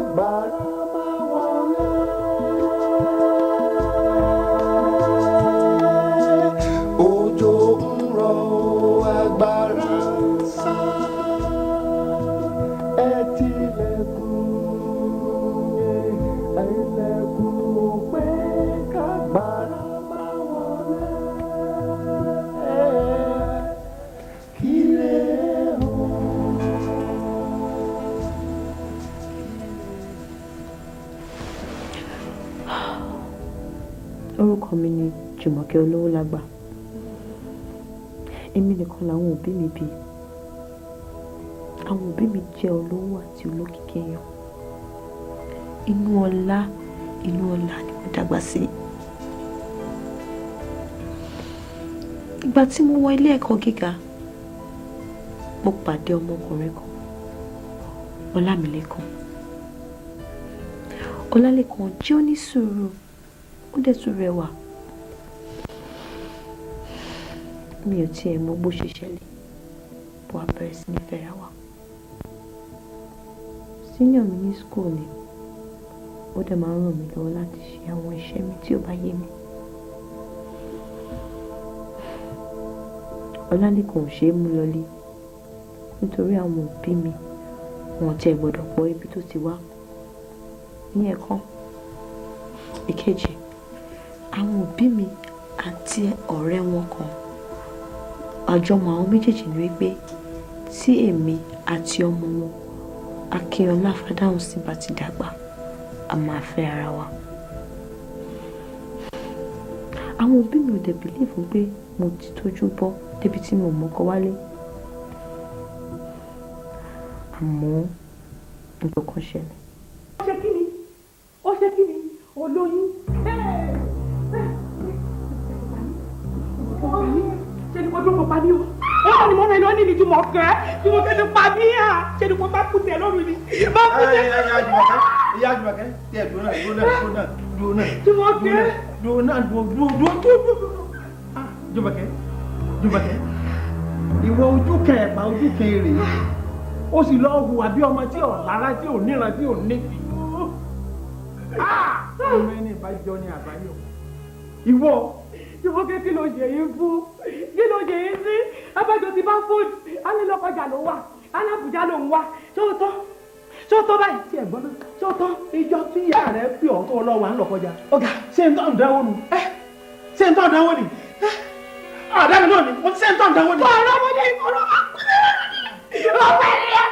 kágbára máa wọlé. Òjò ń rọ̀ agbára ń sá. Ẹ tilẹ̀kùn ilẹ̀kùn pé kágbára máa wọlé. Kílé o. Orúkọ mi ni Jùmọ̀kẹ́ Olówólágbà. Èmi nìkan làwọn òbí mi bí. Àwọn òbí mi jẹ́ olówó àti olókìkí èèyàn. Inú ọlá ni mo dàgbà sí. Ìgbà tí mo wọ ilé ẹ̀kọ́ gíga, mo pàdé ọmọkùnrin kan, Ọlámilékan. Ọlálékan jẹ́ onísùúrù, ó dẹ̀ tún rẹwà. Mi ò tiẹ̀ mọ bó ṣe ṣẹlẹ̀, bó a bẹ̀rẹ̀ sí ní fẹ́ra wa. Senior mi ní school ni, ó dẹ̀ máa ń ràn mí lọ́wọ́ láti ṣe àwọn iṣẹ́ mi tí ó bá yé mi. Ọlálékan ò ṣe é mú lọlé nítorí àwọn òbí mi wọn tiẹ̀ gbọ́dọ̀ pọ̀ ibi tó ti wá. Ní ẹ̀kan ìkejì, àwọn òbí mi àti ọ̀rẹ́ wọn kan, àjọmọ̀ àwọn méjèèjì ni wípé tí èmi àti ọmọ wọn Akínyọlá Fádáhùnsí bá ti dàgbà, a máa fẹ́ ara wa. Àwọn òbí mi ò dẹ̀ bìlíìfù pé mo ti tójú bọ́ débi tí mo mọ́kọ wálé. Àmọ́ nǹkan kan ṣẹlẹ̀. Ó ṣe kí ni olóyún. Ṣé ni kò dúró pa mí o? Ó ní mo rẹ̀ lọ ní Jùmọ̀kẹ́ ti pa mí à. Ṣé ni kò bá kú tẹ̀ lọ́rùn ni? Má kú tẹ̀. Ìyá Jùmọ̀kẹ́, tiẹ̀ dúró náà. Jùmọ̀kẹ́. Jùmọ̀kẹ́, ìwọ ojú kẹ̀ẹ̀pá ojú kẹ̀ẹ̀rẹ̀, ó sì lọ́ọ́ hùwà bí ọmọ tí ò lára tí ò níran tí ò nífi. Ọmọ ẹni ìbájọ́ ni àbáyọ. Ìwọ. Jùmọ̀kẹ́ kí ló ṣe yín fún? Kí ló ṣe yín sí? Abájọ ti bá fóònù, alẹ́lọ́kọjà ló wà, alábùjá ló ń wá. Ṣé ó tọ́ báyìí? Ṣé ẹ̀gbọ́n náà? Ṣé ó tọ́? Ìjọ tí ìyá rẹ̀ pè ọ́ tó lọ́wọ́ à ń lọ́kọjà. Ọ̀gá, ṣé ń tọ́ ìdánwò nù? Ṣé ń tọ́ ìdánwò nì? Àdáni náà ni, mo ti ṣe ń tọ́ ìdánwò nì. Ọ̀rọ̀ ọmọdé ìkọ̀rọ̀ wà pẹ́lẹ́.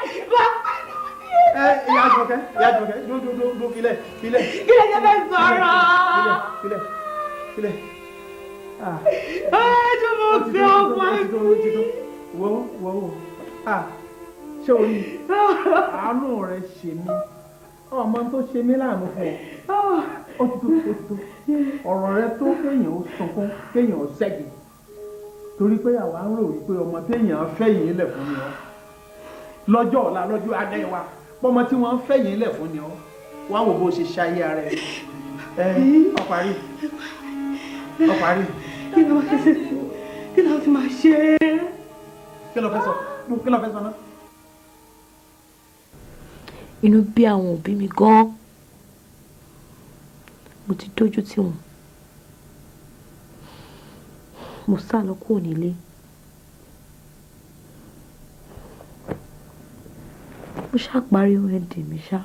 Ìyá Jùmọ̀kẹ́, dúró kílẹ̀. Kílẹ̀ jẹ́ fẹ́ sọ̀rọ̀. Kílẹ̀. Jùmọ̀kẹ́ ọmọ ẹ̀kú. Wò. Ṣé o rí àánú rẹ̀ ṣe mí? Ọmọ tó ṣe mí láàánú fún ọ. Ó ti tó. Ọ̀rọ̀ rẹ tó kéèyàn ó sunkún, kéèyàn ó ṣẹ́gi. Torí pé àwa ń rò wípé ọmọ téèyàn fẹ́ yìí lẹ̀ fún ni ọ́. Lọ́jọ́ ọ̀la, lọ́jọ́ adé wa, pọ́mọ tí wọ́n ń fẹ́ yìí lẹ̀ fún ni ọ́. Wá wò bó ṣe ṣayé ara ẹ̀. Ọ̀parí. Kí ló ti máa ṣe? Kí ló fẹ́ sọ náà? Inú bí àwọn òbí mi gan-an. Mo ti dójú tì wọ́n. Mo sá lọ kúrò nílé. Mo ṣàparí OND mi ṣá.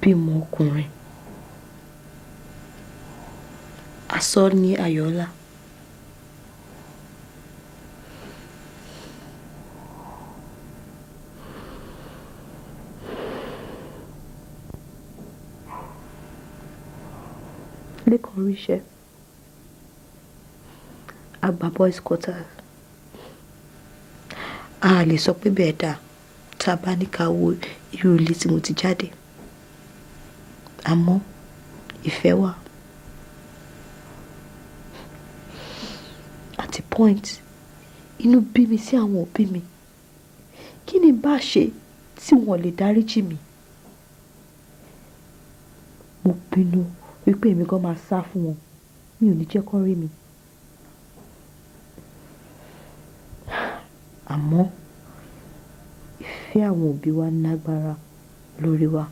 Bímọ ọkùnrin. Asọ ní Ayọ̀ọ́lá. Lẹ́kọ̀ọ́ ríṣẹ́. Àgbà boys quarters. A lè sọ pé bẹ́ẹ̀ dà tá a bá ní ká wo irú ilé tí mo ti jáde. Àmọ́ ìfẹ́ wà. At a point, inú bí mi sí àwọn òbí mi. Kí ni bá ṣe tí wọ́n lè dáríjì mi? Mo pinnu wípé èmi gan máa sá fún wọn. Mi ò ní jẹ́ kó rí mi. Àmọ́ tí àwọn òbí wa lágbára lórí wa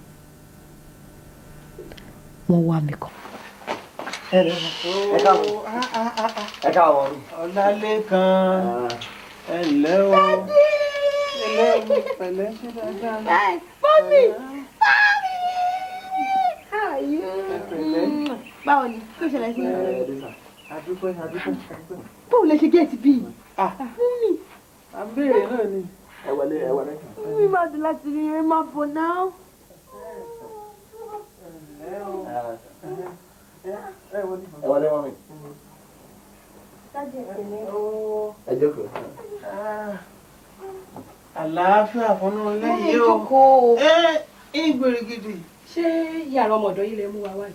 wọ́n wá mi kàn. ẹ káàbọ̀. Ọlálékan ẹ ǹlẹ́ o. Pẹ̀lẹ́ ṣe dáadáa. Mọ́mí! Báwo ni? Kí ló ṣẹlẹ̀ sí? Adúpẹ́. Báwo lẹ ṣe géètì bíi? Mọ́mí! À ń béèrè náà ni. ẹ wọlé. Mọ́mí máa dùn láti rí ẹ máa bọ̀ náà. ẹ wọlé mọ́mí. ẹ jókòó. Àlàáfíà fún un lẹ́yìn o. Ìgbèrè gidi. ṣé yàrá ọmọ ọ̀dọ̀ yìí lè mú wa wáyé.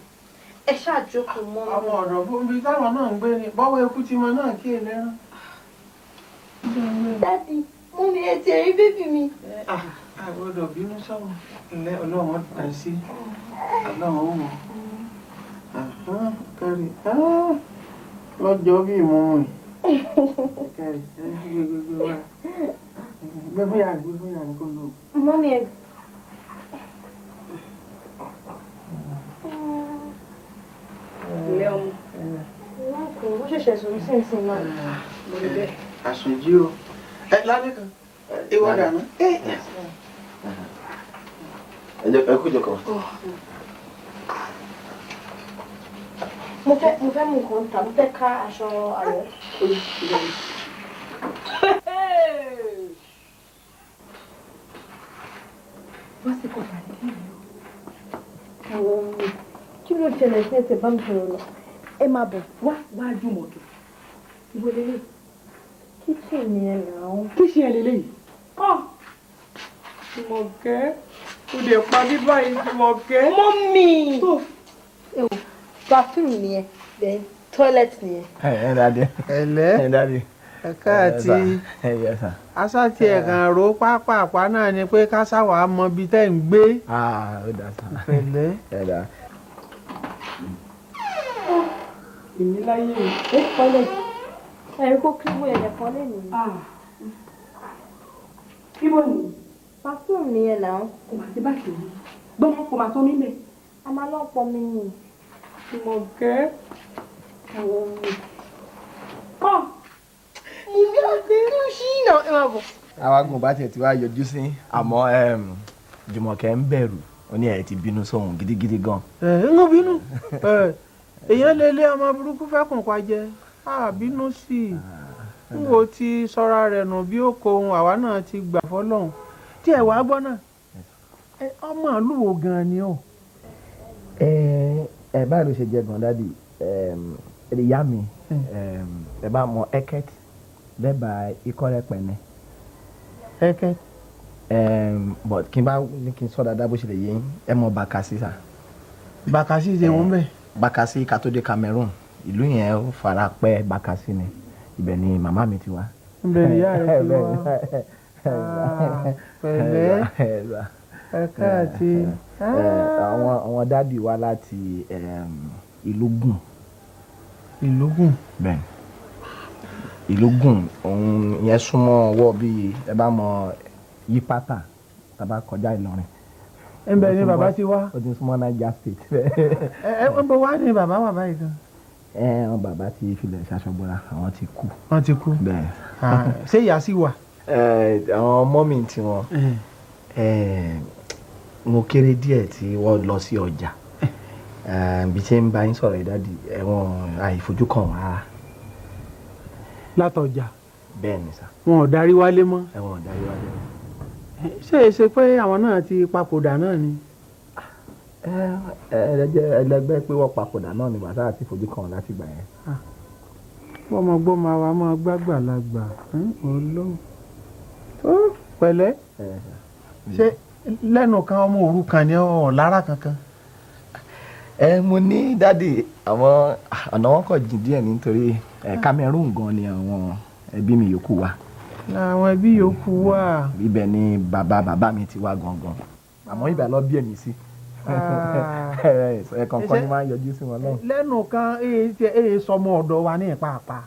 Ẹ ṣáà jókòó mọ́. Àwọn ọ̀dọ́ fún mi táwọn náà ń gbé ni. Bọ́wọ́ eku ti mọ náà kí èlé rán. Dádì, Mọ́mí ẹ ti rí bébì mi. Àgbọ̀dọ̀ bínú sọ́wọ́. Ilé ọlọ́run dàn sí. Ọlọ́run ó wọ̀. Kárí. Lọ́jọ́ bí ìmọ̀mọ́ yìí. Kárí. Gbé fún yàrá kó lò. Mọ́mí ẹ. ilé ọmọ. Ó ṣẹ̀ṣẹ̀ sọ̀rọ̀ sí ìsìn náà. lórí bẹ́ẹ̀. Àsùnjí o. Lálékan. Ìwọ dànù. ẹ kú jókòó. Mo fẹ́ mú nǹkan tà, mo fẹ́ ká aṣọ ààrẹ. Wọ́n sì kọ̀ tàbí kí ni o. Kí ló ṣẹlẹ̀ sí ẹsẹ̀ bá mi sọ̀rọ̀ lọ? Ẹ máa bọ̀. wá jùmọ̀tò. ìwọ lélẹ̀. Kíchìn ni ẹ nà án. kí ṣe ẹ lélẹ̀ yìí. Jùmọ̀kẹ́ o lè pa bí báyìí Jùmọ̀kẹ́. Mọ́mí! Bathroom nìyẹn, then toilet nìyẹn. ẹ dáadé. Ẹ̀lẹ́. dáadé. Ẹ̀ka àti aṣáàtì ẹ̀gàn ro pápápá náà ni pé kásáwà mọ ibi tẹ́ ń gbé. ó dá sá. Pẹ̀lẹ́. ẹ dá. èmi láyé o. Ẹ kọ́lẹ̀. Ẹ̀rí kó kí wọ́n ẹ̀yẹ̀ kọ́lẹ̀ nìyí. ibo ni. Bathroom nìyẹn nà án. kò máa ṣe bá ṣe yìí. gbọ́dọ̀ kò máa tán nílẹ̀. A máa lọ́ pọ̀ mí nì. Jùmọ̀kẹ́. Mo bí àti inú sí iná ẹ máa bọ̀. àwa gùn bá tiẹ̀ ti wá yọjú sí àmọ́ Jùmọ̀kẹ́ ń bẹ̀rù ó ní ẹ̀ ti bínú sóhun gidigidi gan. ń bínú. Èèyàn lè lé ọmọ burúkú fẹ́kùn pa jẹ. Bínú sí i. N wo ti sọ́ra rẹ̀ nù bí ó kó ohun àwa náà ti gbà fọ́lọ́hún. Tí ẹ̀ wá gbọ́ náà. Ọmọ ìlú wo gan-an ni ó? báyìí ló ṣe jẹ gan dádì ìyá mi ẹ bá mọ Eket lẹ́bàá Ikọ́rẹ́pẹ̀nẹ́. Eket. but kí n bá ní kí n sọ dáadáa bó ṣe lè yé yín ẹ mọ Bakassi sá. Bakassi ṣe wọ́n bẹ́ẹ̀. Bakassi ká tó dé Cameroon ìlú yẹn ó fara pẹ́ Bakassi ni ibẹ̀ ni màmá mi ti wá. Ibẹ̀ ni ìyá rẹ̀ ti wá. Pẹ̀lẹ́. Ẹ̀ka àti. àwọn dádì wá láti Ìlúgùn. Ìlúgùn. bẹ́ẹ̀ Ìlúgùn òun yẹn súnmọ́ ọwọ́ bíi ẹ bá mọ Yípátà tàbá kọjá Ìlọrin. Ẹ̀bẹ̀ ni bàbá ti wá. ó ti súnmọ́ Niger State. ń bọ̀ wá ní bàbá wà báyìí gan. àwọn bàbá ti filẹ̀ ṣaṣọ́bọ̀ra àwọn ti kú. Wọ́n ti kú. bẹ́ẹ̀. Ṣé ìyá sì wà? àwọn mọ́mì tiwọn mo kéré díẹ̀ tí wọ́n lọ sí ọjà bí ṣe ń bá yín sọ̀rọ̀ ìdádì ẹ̀wọ̀n àìfojú kan wá rárá. Látọjà. bẹ́ẹ̀ ni sà. Wọn ò darí wálé mọ́. ẹ̀wọ̀n ò darí wálé. Ṣé é ṣe pé àwọn náà ti papòdà náà ni? ẹlẹgbẹ́ pé wọ́n papòdà náà ni bàtà àti fojú kan láti gbà yẹn. Gbọ́mọgbọ́mọ àwa máa gbàgbàlagbà Ọlọ́run. Pẹ̀lẹ́. Ṣé lẹ́nu kan ọmọ òrukàn ni ọ̀ lára kankan? mo ní dádì àwọn ọ̀nà wọn kọ̀ jìn díẹ̀ nítorí Cameroon gan ni àwọn ẹbí mi yòókù wà. Àwọn ẹbí yòókù wà. ibẹ̀ ni bàbá mi ti wá gangan àmọ́ ibẹ̀ lọ bí èmi sí. ẹ̀ẹ̀kọ̀ọ̀kan ni máa ń yọjú sí wọn náà. Lẹ́nu kan èyí sọmọ ọ̀dọ̀ wa ní ìpàpà.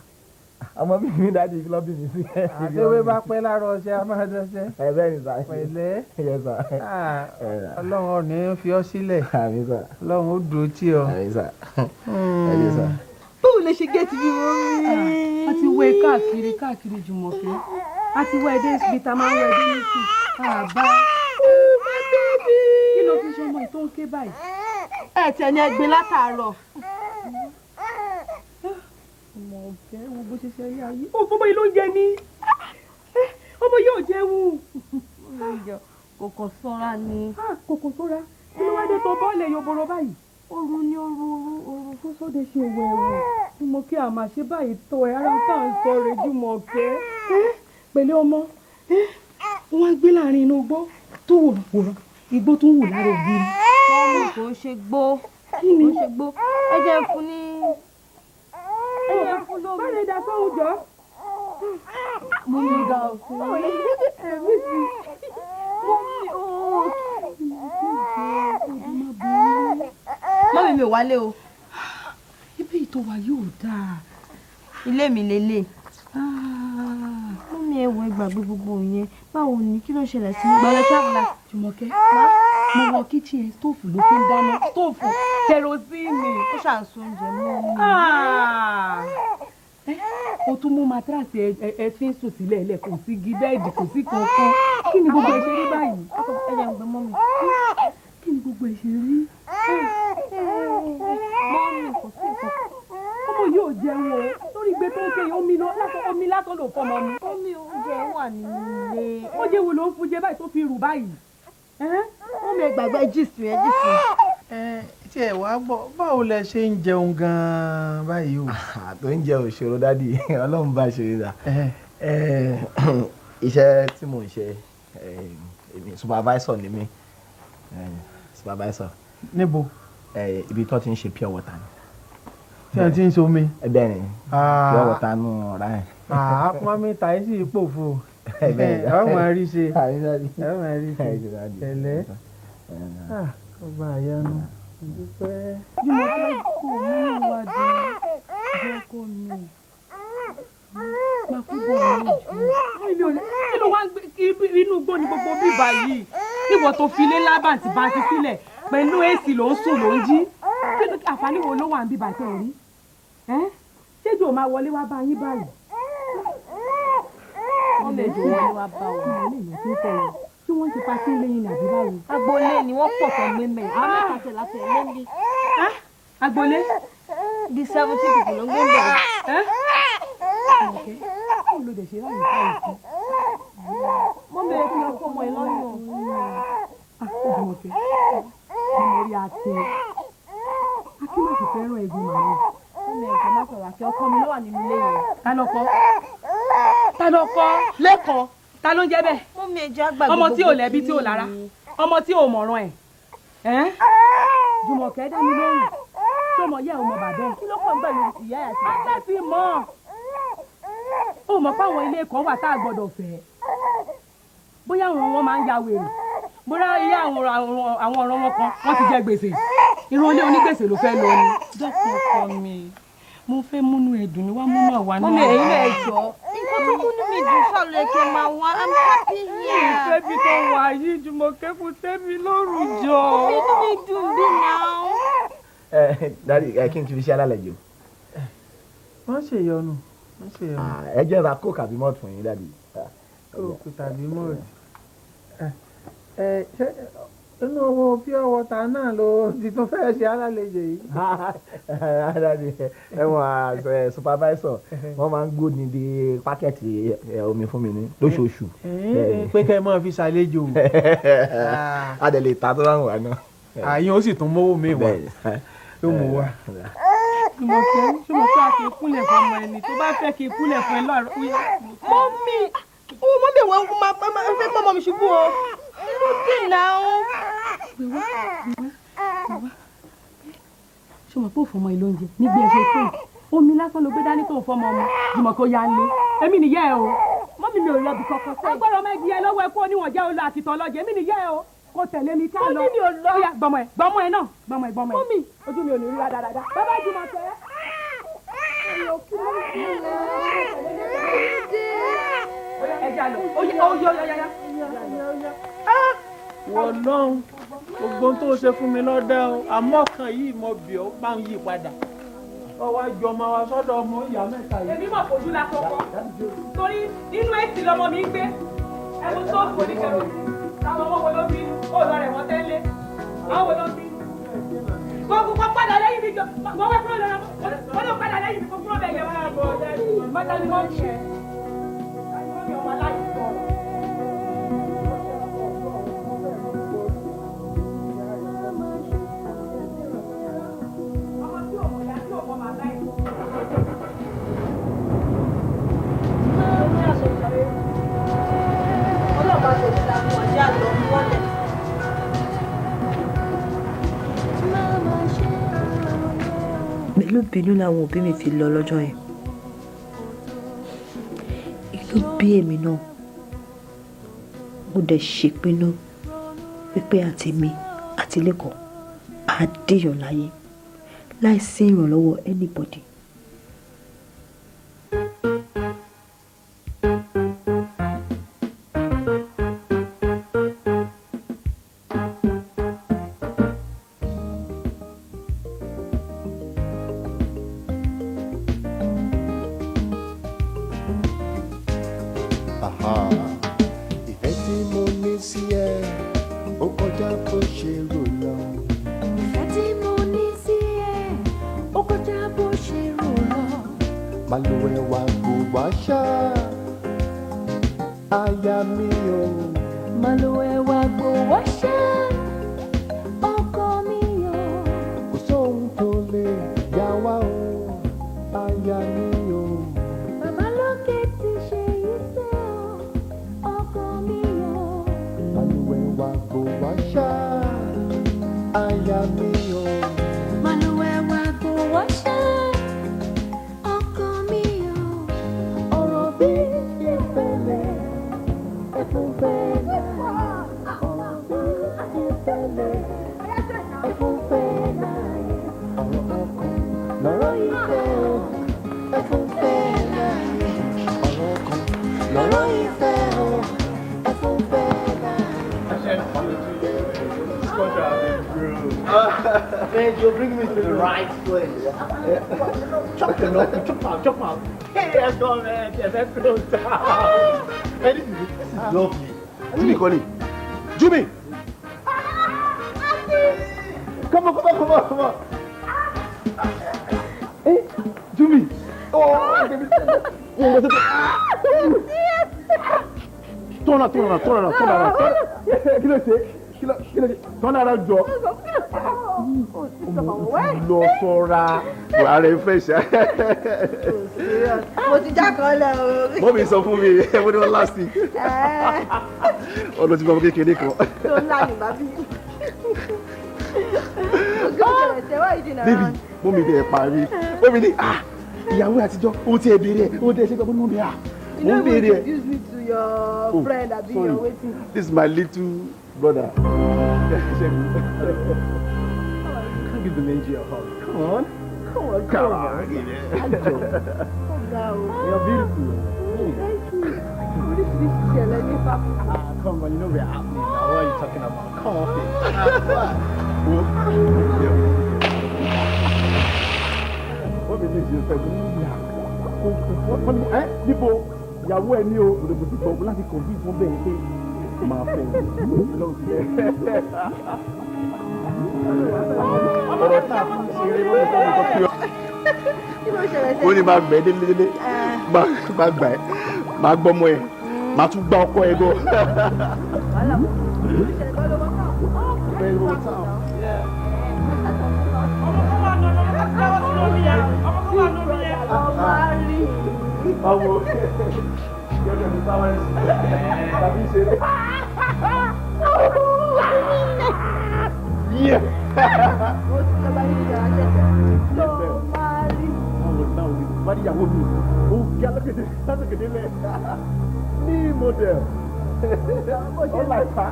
ọmọ bíbí mi dáàdi kí ló bí mi sí. àtẹwé bá pẹ́ lára ọṣẹ a máa dọ́ṣẹ́. ẹ bẹ́ẹ̀ ni sà. pẹ̀lẹ́. Yes sà. ọlọ́run ò ní fi ọ́ sílẹ̀. àmín sà. ọlọ́run ó dúró tì ọ́. àmín sà. ẹ ṣé sà. báwo lè ṣe gẹ́ẹ̀tì bí wọ́n rí. a ti wẹ káàkiri Jùmọ̀kẹ́ a ti wẹ ẹdẹ síbi tá a máa ń wẹ ẹdẹ nìkú àbá. kí ló fi ṣe ọmọ ìtò ń ké báyìí. ẹ tẹ̀ ní ẹgbẹ́ látàárọ̀. ọmọ ọ̀fẹ́ wo bó ṣe ṣe ayé ayé. ó fọmọ yìí ló ń jẹ ní. ọmọ yóò jẹun. kòkò sọ́ra ni. kòkò sọ́ra kí ló wá dé tó bọ́ọ̀lù yòbòrò báyìí. Oru ni oru fún sóde ṣe wẹ̀wẹ̀. Jùmọ̀kẹ́ àmà ṣe báyìí tó ẹ ara tá à ń sọ rẹ̀ Jùmọ̀kẹ́. pẹ̀lú ọmọ wọn gbé láàrin inú igbó tó wòrán igbó tó ń wù lára ògiri. ọmọ kò ń ṣe gbó kí ni kò ń ṣe gbó ẹ jẹ́ fún ní. ẹ jẹ́ fún lómi. bá lè dá sóhun jọ. mo ní ga òfin. ẹ̀mí sí. mọ́mí mi ò wálé o. ibi ìtò wa yóò dáa. ilé mi lélẹ̀. mọ́mí ẹ wọ ìgbàgbé gbogbo yẹn báwo ni kí ló ṣẹlẹ̀ sí gbọ́dọ̀ traveler. Jùmọ̀kẹ́ mo wọ kíchìn ẹ stóòfù ló fi ń dáná stóòfù kẹrosíìnì. ó ṣàǹsó oúnjẹ mọ́ mi. o tún mú matrasi ẹ fi ń sùn sílẹ̀ ilẹ̀ kò sí igi bẹ́ẹ̀dì kò sí kankan kí ni gbogbo ẹ ṣe rí báyìí. ẹ jẹ́ ń gbé mọ́mí. kí ni gbogbo ẹ ṣe rí. mọ́mí kò sí nǹkan. ọmọ yóò jẹun o lórí gbé tó ń ké omi lásán ló fọmọ mi. mọ́mí oúnjẹ wà nínú ilé. oúnjẹ wo ló ń fún jẹ báyìí tó fi rù báyìí. mọ́mí ẹ gbàgbé jíìsì ẹ jíìsì. tí ẹ wá gbọ́ báwo lẹ ṣe ń jẹun gan-an báyìí o. tó ń jẹ òṣòro dádì ọlọ́run bá ṣe dà. iṣẹ́ tí mò ń ṣe supervisor ni mí supervisor. níbo. ibi tó ti ń ṣe pure water ni. tí wọ́n ti ń so mi. bẹ́ẹ̀ ni pure water nù ọ̀rá ẹ̀. àpọ́n mi ta ẹ́ sì pòfo. ẹ máa rí ṣe ẹ máa rí ṣe tẹ̀lẹ́. ọba àyánu dúpẹ́. Jùmọ̀kẹ́ kò mú ìwádìí jẹ́ kó mi. máa kú bọ̀ lójú. kí ló wá ń gbé inú igbó ni gbogbo bíbá yìí níwọ̀ tó fi lé lábàǹtì bá ti sílẹ̀ pẹ̀lú èsì ló ń sùn ló ń jí kí ló àǹfààní wo ló wà ń bíbá tẹ̀ rí. ṣé jò máa wọlé wá bá yín báyìí. wọ́n lè jò wọlé wá bá wọn. tí wọ́n ti pa sí ilé yín nàbí báyìí. agboolé ni wọ́n pọ̀ tán gbé mẹ́rin àwọn mẹ́ta tẹ̀ láti ẹ̀ lẹ́lẹ́. agboolé. di 70 people ló ń gbé bẹ̀rẹ̀. Jùmọ̀kẹ́ kí ló dé ṣe láyé báyìí sí. wọ́n bẹ̀rẹ̀ kí wọ́n kó ọmọ ẹ lọ́nà. Jùmọ̀kẹ́ ọmọ rí akin má sì fẹ́ràn ẹ̀gbọ́n màmá. wọ́n bẹ̀rẹ̀ kí wọ́n má sọ̀rọ̀ àti ọkọ mi ló wà nínú ilé yẹn. ta ló kọ́ lẹ́kọ̀ọ́ ta ló ń jẹ́ bẹ́ẹ̀. mọ́mí ẹja gbàgbé ọmọ tí ò lẹ́bi tí ò lára ọmọ tí ò mọ̀ràn ẹ̀. Jùmọ̀kẹ́ dá mi lóhùn tí ọmọ yẹ ọmọ bàbá ẹ̀. kí ló kàn pẹ̀lú ìyá àti bàbá. àṣẹ ti mọ̀ ó mọ̀ pé àwọn ilé kan wà tá a gbọ́dọ̀ fẹ́ bóyá àwọn wọn máa ń ya wèrè bóyá ilé àwọn ọ̀rọ̀ wọn kan wọ́n ti jẹ gbèsè irun ilé onígbèsè ló fẹ́ lọ ni. dọ́kun ọkọ mi mo fẹ́ múnú ẹ̀dùn ni wá múnú àwa náà. mọ́mí ẹ̀yin náà jọ nǹkan tó múnú mi dùn sọ̀rọ̀ ẹ̀kẹ́ máa wá I'm happy here. ìfẹ́bi tó wà yìí Jùmọ̀kẹ́ kò tẹ́mi lọ́rùn jọ. inú mi dùn bí náà. dádì kí n kiri iṣẹ́ alálejò. wọ́n ṣèyọnu. ẹ jẹ́ ra coke àbí malt fún yín dádì. coke tàbí malt. inú owó pure water náà ló ti tún fẹ́ ṣe alálejò yìí. dádì ẹ̀wọ̀n supervisor wọ́n máa ń gbóni di pákẹ́ẹ̀tì omi fún mi ní lóṣooṣù. pé kẹ́ ẹ máa fi ṣàlejò. a dẹ̀ lè ta tó láwọn wà náà. àyìn ó sì tún mówó mi wá tó mú wá. Jùmọ̀kẹ́ a kì í kúnlẹ̀ fún ọmọ ẹni tó bá fẹ́ kí í kúnlẹ̀ fún ẹ lọ́rùn. mọ́mí wọ́n máa fẹ́ mọ́ ọmọ mi ṣubú o. inú dì náà. ṣé mo pé ò fọmọ ilé oúnjẹ nígbà ẹ ṣe pé omi lásán ló gbé dání tó ń fọmọ ọmọ Jùmọ̀kẹ́ ó yá ń lé èmi nìyá ẹ o. mọ́mí mi ò lọ bí kankan sẹ́yìn. agbára ọmọ ẹbí ẹ lọ́wọ́ ẹ kó níwọ̀n jẹ́ olú àkìtàn lọ́jọ́ èmi nìyá ẹ o kó tẹ̀lé mi ká lọ. mọ́mí mi ò lọ. ó yá gbọmọ ẹ náà gbọmọ ẹ. mọ́mí ojú mi ò ní rí dáadáa. bàbá Jùmọ̀kẹ́. wọ́n lọ́hùn gbogbo tó ṣe fún mi lọ́dẹ o àmọ́ kan yìí mo bì ọ́ bá ń yí padà ọwọ́ àjọ ọmọ wa sọ́dọ̀ ọmọ ìyá mẹ́ta yìí. èmi mọ̀ fojú la kọ́kọ́ torí nínú èsì lọmọ mi ń gbé ẹnu tó kò ní kẹrù táwọn ọmọ wo ló bí òòlù rẹ̀ wọ́n tẹ́lẹ̀ àwọn wo ló bí. gbogbo kọ́ padà lẹ́yìn mi jọ wọ́n wá kúrò lọ́wọ́ wọ́n lọ padà lẹ́yìn mi kó kúrò bẹ́ẹ̀ yẹn wọ́n á bọ̀ ọ́ mọ́tà ni wọ́n ń ṣe ọmọ aláìsí sọ̀rọ̀. pẹ̀lú ìbínú làwọn òbí mi fi lọ lọ́jọ́ yẹn inú bí èmi náà mo dẹ̀ ṣèpinnu wípé àti mi àti lẹ́kọ̀ọ́ á dèèyàn láyé láìsí ìrànlọ́wọ́ anybody. Man, you'll bring me to the right place. Chop them up, chop out. Hey, let's go, man. Yeah, let's go down. Man, this is lovely. Jimmy, Connie. Jimmy! Come on. Hey, Jimmy. Oh, turn around. Kí ló ṣe? Turn around, Joe. Lọ sọ́ra wàá rẹ̀ fẹ́ ṣá. Mo ti jákọ̀ọ́lẹ̀ o. Mọ́mí sọ fún mi mo ní wọ́n last week. Ọ̀dọ̀ ti bá ọmọ kékeré kan. Tó ńlá ni bàbí. Ogún ìṣẹ̀lẹ̀ ṣẹ̀wá ìdìnnà. Bébí mọ́mí bẹ̀rẹ̀ parí. Mọ́mí ní ìyàwó àtijọ́ ohun tí ẹ béèrè ẹ̀ ohun tí ẹ ṣe gbọ́ mọ́mí You know, introduce me to your friend abi your waiting. This is my little brother. Give the Benji a hug. Come on. You're beautiful. Thank you. Come on, you know we're out now. What are you talking about? Come on, what did you say? People, ìyàwó ẹ ní o òdòdó ti gbọ́ láti convince wọn bẹ́ẹ̀ pé máa fẹ́ ọ̀rọ̀ tá a fi ṣe eré lọ́wọ́ tó ń kọ́ pé ó ní máa gbẹ́ délé máa gbà ẹ́ máa gbọ́mọ ẹ̀ máa tún gbá ọkọ ẹ̀ gan. Ọmọ yọjọ ní sáwọn tàbí ìṣeré. Yẹ. Bá níyàwó mi, ó kí alákèdè látòkèdè lẹ̀ ní model. Ó láì pa.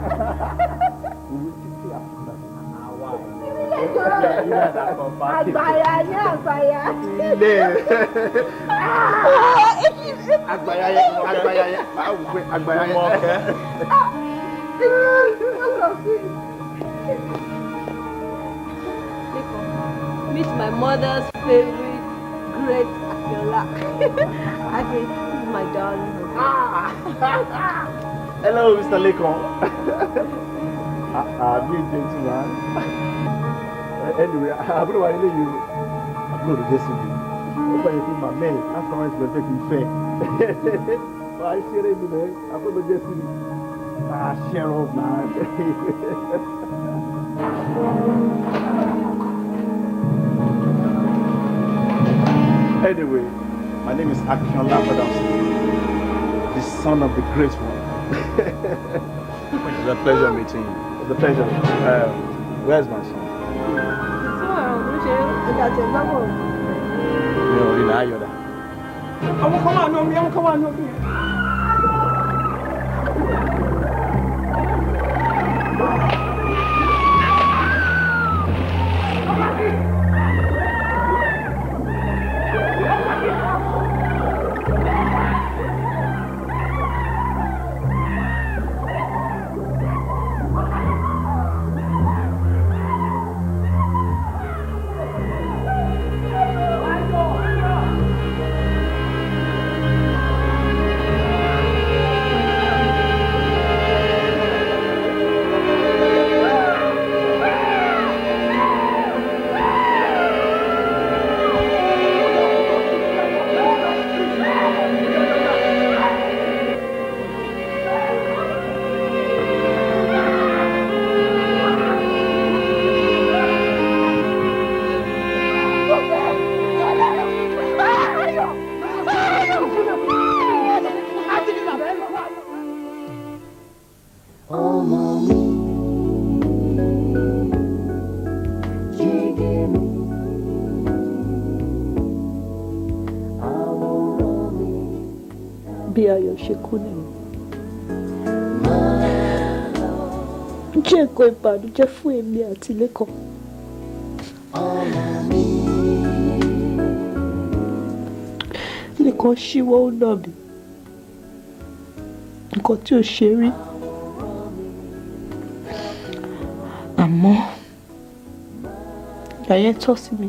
Òwe títí àfúnà àwa ẹ̀. Àgbàyà ní àgbàyà. Ilé. Àgbàyà yẹn. Àgbàyà yẹn. Okay. Meet my mother's favorite great Akinola. Agri, this is my darling. Hello, Mr. Lekon. Big gentleman. Anyway, I'm going to just see you. If I think my man, after my perfect fair. I share it, man. I'm going to just see you. Share off, man. Anyway, my name is Akinola Adamson, the son of the great one. It's a pleasure meeting you. It's a pleasure. Where's my son? No, in Ayoda. Come on, no. Bí ayọ̀ ṣe kú nìyẹn. Jẹ́ nǹkan ìbànújẹ́ fún èmi àti Lékan. Lékan ṣíwọ́ ó nà mí. Nǹkan tí ò ṣe rí. Àmọ́ ìyà yẹn tọ́ sí mi.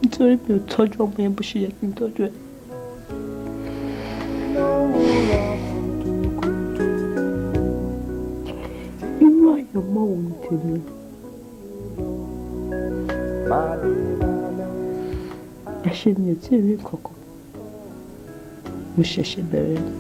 Nítorí mi ò tọ́jú ọmọ yẹn bó ṣe yẹ kí n tọ́jú ẹ̀. Irú àyànmọ́ wo ni tèmi? Ẹ̀ṣẹ̀ mi ò tí ì rí kankan. Mo ṣẹ̀ṣẹ̀ bẹ̀rẹ̀ ni.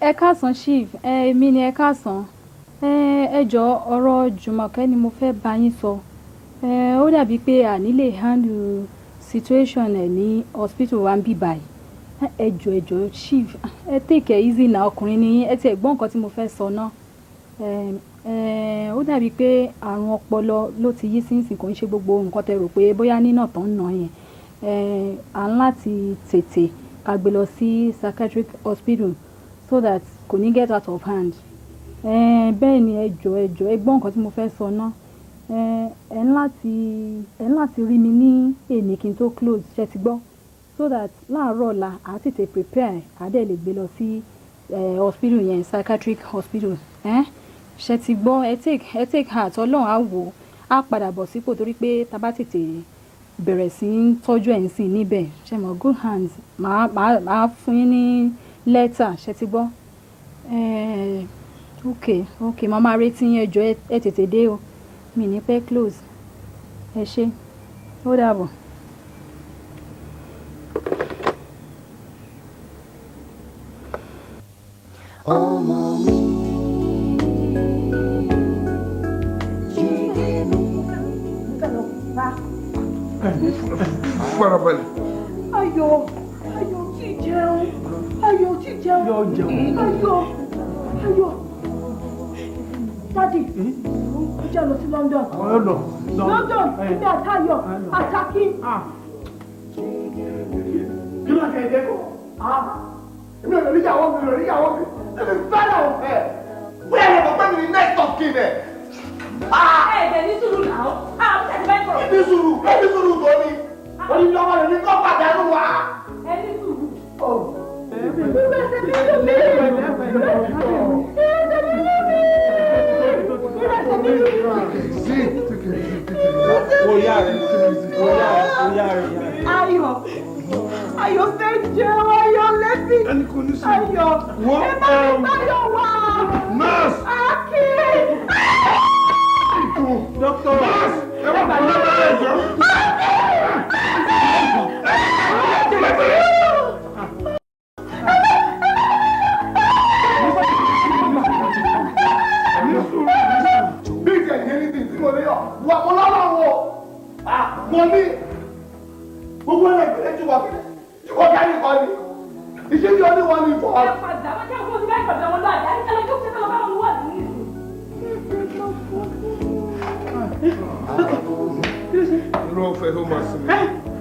ẹ káàsán chief èmi ni ẹ káàsán ẹ jọ̀ọ́ ọ̀rọ̀ Jùmọ̀kẹ́ ni mo fẹ́ bá yín sọ ó dàbí pé a ní lè handle situation ẹ̀ ní hospital wa ń bí báyìí ẹ jọ̀ọ́ chief ẹ take it easy na ọkùnrin ni yín ẹ ti ẹ̀ gbọ́ nǹkan tí mo fẹ́ sọ náà ó dàbí pé àrùn ọpọlọ ló ti yí sínsìn kò ń ṣe gbogbo nǹkan tẹ́ rò pé bóyá nínà tó ń nà yẹn à ń láti tètè ká gbé lọ sí psychiatric hospital so that kò ní get out of hand bẹ́ẹ̀ ni ẹ jọ̀ọ́ ẹ gbọ́ nǹkan tí mo fẹ́ sọ náà ẹ ń láti rí mi ní èní kí n tó close ṣe ti gbọ́ so that láàárọ̀ ọ̀la à á tètè prepare à á dẹ̀ lè gbé lọ sí hospital yẹn psychiatric hospital ṣe ti gbọ́ ẹ take heart ọlọ́run á wò á padà bọ̀ sípò torí pé tá bá tètè bẹ̀rẹ̀ sí ń tọ́jú ẹ̀ ń sìn níbẹ̀ ṣe mọ̀ good hands màá fún yín ní lẹ́tà ṣe ti gbọ́ ok màmá retí yín ẹ jọ̀ọ́ ẹ tètè dé o mi ní pẹ́ close ẹ ṣé ó dàbọ̀. ọmọ mi farabalẹ̀. Ayọ̀ tí jẹun. Ayọ̀. Dádì, ó jẹ́ lọ sí London. London, ilé àtayọ̀, àtàkì. Kí ló ń kẹ́ ẹ jẹ́ kó? Èmi ò lè níyàwó mi, Èmi fẹ́ràn òfẹ́. Bóyá ẹ mọ̀ pé mi ní next of kin ẹ̀. Ẹ̀jẹ̀ ní sùúrù náà. Àwọn tẹ̀sí bẹ́ẹ̀ sọ̀rọ̀. Ní sùúrù tó ní. Onídọ́wọ́ rẹ̀ ní kọ́ pàdánù wa. Ẹni sùúrù. Ayọ̀ fẹ́ jẹun, Ayọ̀ lẹ́bí. Ayọ̀, ẹ má fi báyọ̀ wá. Nurse. Aki. Doctor. Nurse. Ẹ wá bá mi lọ́wọ́ ẹ̀ jọ. Bí ìkẹ̀yìn ní ti tí mo lé yọ, wà mo lọ́wọ́ wo. Mo ní gbogbo ẹ̀ ìpínlẹ̀ jùwọ̀ jáde kọ́ ni. Ìṣe bí ọdún wọn ní ìfọ̀. Ẹ padà wọ́n jẹ́ kó ti bẹ́ẹ̀ pẹ̀lú ọmọ náà. Àyà ìkẹlẹ̀ tó ṣe kọ́ lọ́ba wọn wà ní ìlú. Irọ́ fẹ́ ó máa sinmi.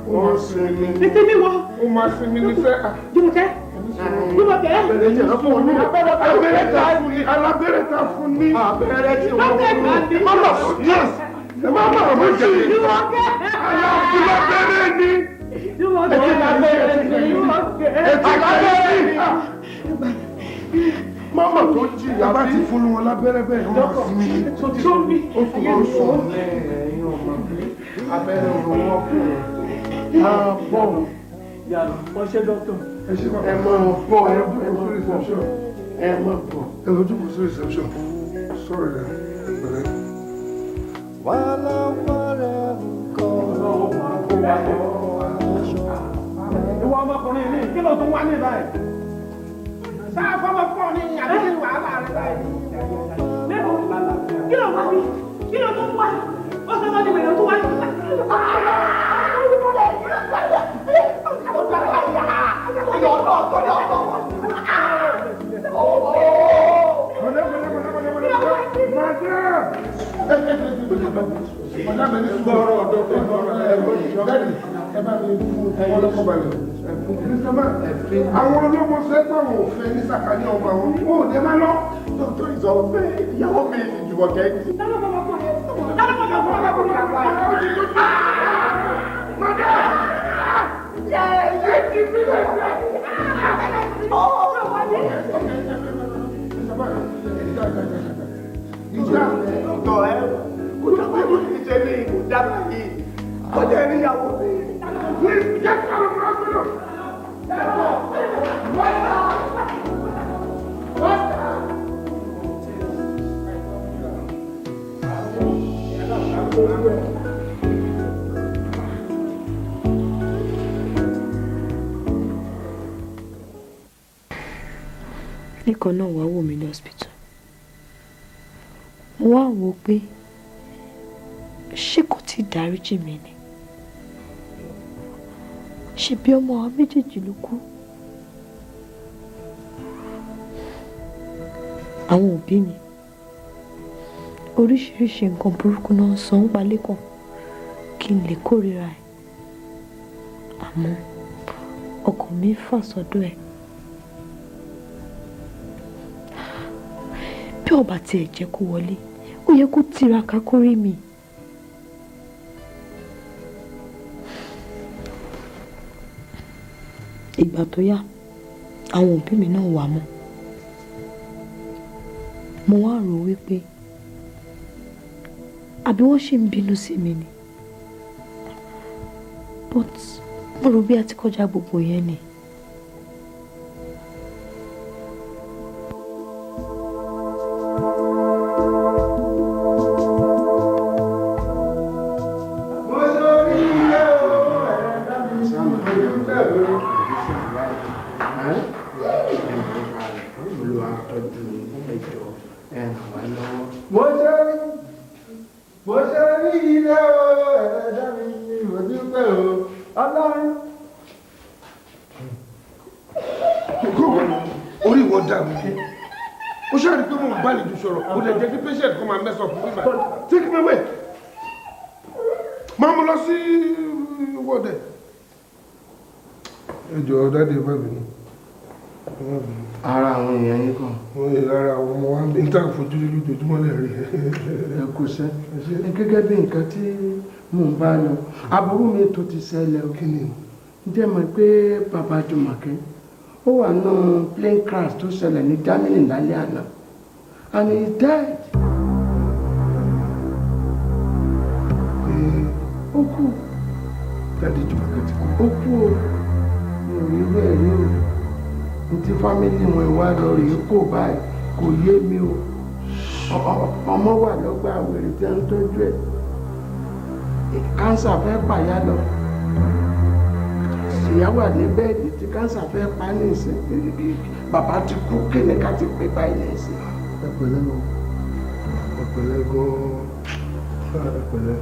Ó máa sinmi. Ètè mi wọ. Ó máa sinmi ní fẹ́. Jùmọ̀kẹ́. Abẹ́rẹ́ ta fún ní. Abẹ́rẹ́ tí wọ́n fún ní. Mama yes. Ẹ máa bá ọmọ jẹ. Àyà òkúlọ̀ bẹ́rẹ̀ ni. Mama tó jí ìyá bá ti fún wọn lábẹ́rẹ́ bẹ́ẹ̀ wọ́n máa sinmi ní. Ó fún wọn sùn lẹ́yìn ọmọ abẹ́rẹ́ òun wọ́n fún un. Bọ́ọ̀lù. Wọ́n ṣe dọ́tọ̀. Ẹ máa bọ̀ ẹ bọ̀ reception. Ẹ máa bọ̀. Ẹ lójú kò sí reception. Sorry then. Bẹ̀rẹ̀. wàhálà wàrẹ̀ nǹkan Ìwọ ọmọkùnrin mi, kí ló tún wá ní báyìí? Sáà fọmọ pọ̀ ní àbí kí wàhálà rẹ báyìí? Kí ló wá bí? Kí ló tún wá? Ó sọ lọ́dún ìwé tó wá ní. Àwọn ológun sẹ́gbọ̀n wọn ò fẹ́ ní sàkání ọmọ àwọn ò ní máa lọ. Dókítà ìsọ̀rọ̀ pé ìyàwó mi Jùmọ̀kẹ́ ti. Ìjọ ẹ kò dábàá yìí ìṣe ní kò dábàá yìí ọjọ́ ìníyàwó mi. Lẹ́kọ̀ọ́ náà wá wò mí ní hospital. Mo wá wò ó pé ṣé kò tí ì dáríjì mí ni? Ṣé bí ọmọ wa méjèèjì ló kú? Àwọn òbí mi oríṣiríṣi nǹkan burúkú náà ń sọ ń pa Lékan kí n lè kórìíra ẹ̀. Àmọ́ ọkàn mi fà sọ́dọ̀ ẹ̀. Bí ọba tiẹ̀ jẹ́ kó wọlé, ó yẹ kó tiraka kó rí mi. Ìgbà tó yá, àwọn òbí mi náà wà mọ́. Mo wá rò wípé àbí wọ́n ṣì ń bínú sí mi ni. But mo rò bí a ti kọjá gbogbo yẹn ni. Take me away. Mama lọ sí wọ́dẹ̀. Ẹ jọ̀ọ́ dáadé bá mi. Ara àwọn èèyàn yín kàn. Wọ́n yẹ lára àwọn ọmọ wa ń bí ń tà fojú lójoojúmọ́ lẹ́rí. Ẹ kò sẹ́. Gẹ́gẹ́ bí nǹkan tí mò ń bá lọ, aburú mi tó ti ṣẹlẹ̀ o. Kí ni? Ǹjẹ́ mọ̀ pé bàbá Jùmọ̀kẹ́ ó wà náà plane crash tó ṣẹlẹ̀ ní Germany lálẹ́ àná. And he died. Ó kú. Dáadé Jùmọ̀kẹ́ ti kú. Ó kú o. Mi ò rí bẹ́ẹ̀ rí o. Ní tí fámìlì wọn wá lọ rí kò báyìí kò yé mi o. Ọmọ wà lọ́gbà wèrè tí wọ́n ń tọ́jú ẹ̀. Kánsà fẹ́ pàyà lọ. Ìyá wà ní bẹ́ẹ̀dì tí kánsà fẹ́ pa ní ìsìn. Bàbá ti kú kí ni ká ti pè báyìí ní ìsìn. Ẹ pẹ̀lẹ́ lọ. Ẹ pẹ̀lẹ́ gan-an. Ẹ pẹ̀lẹ́.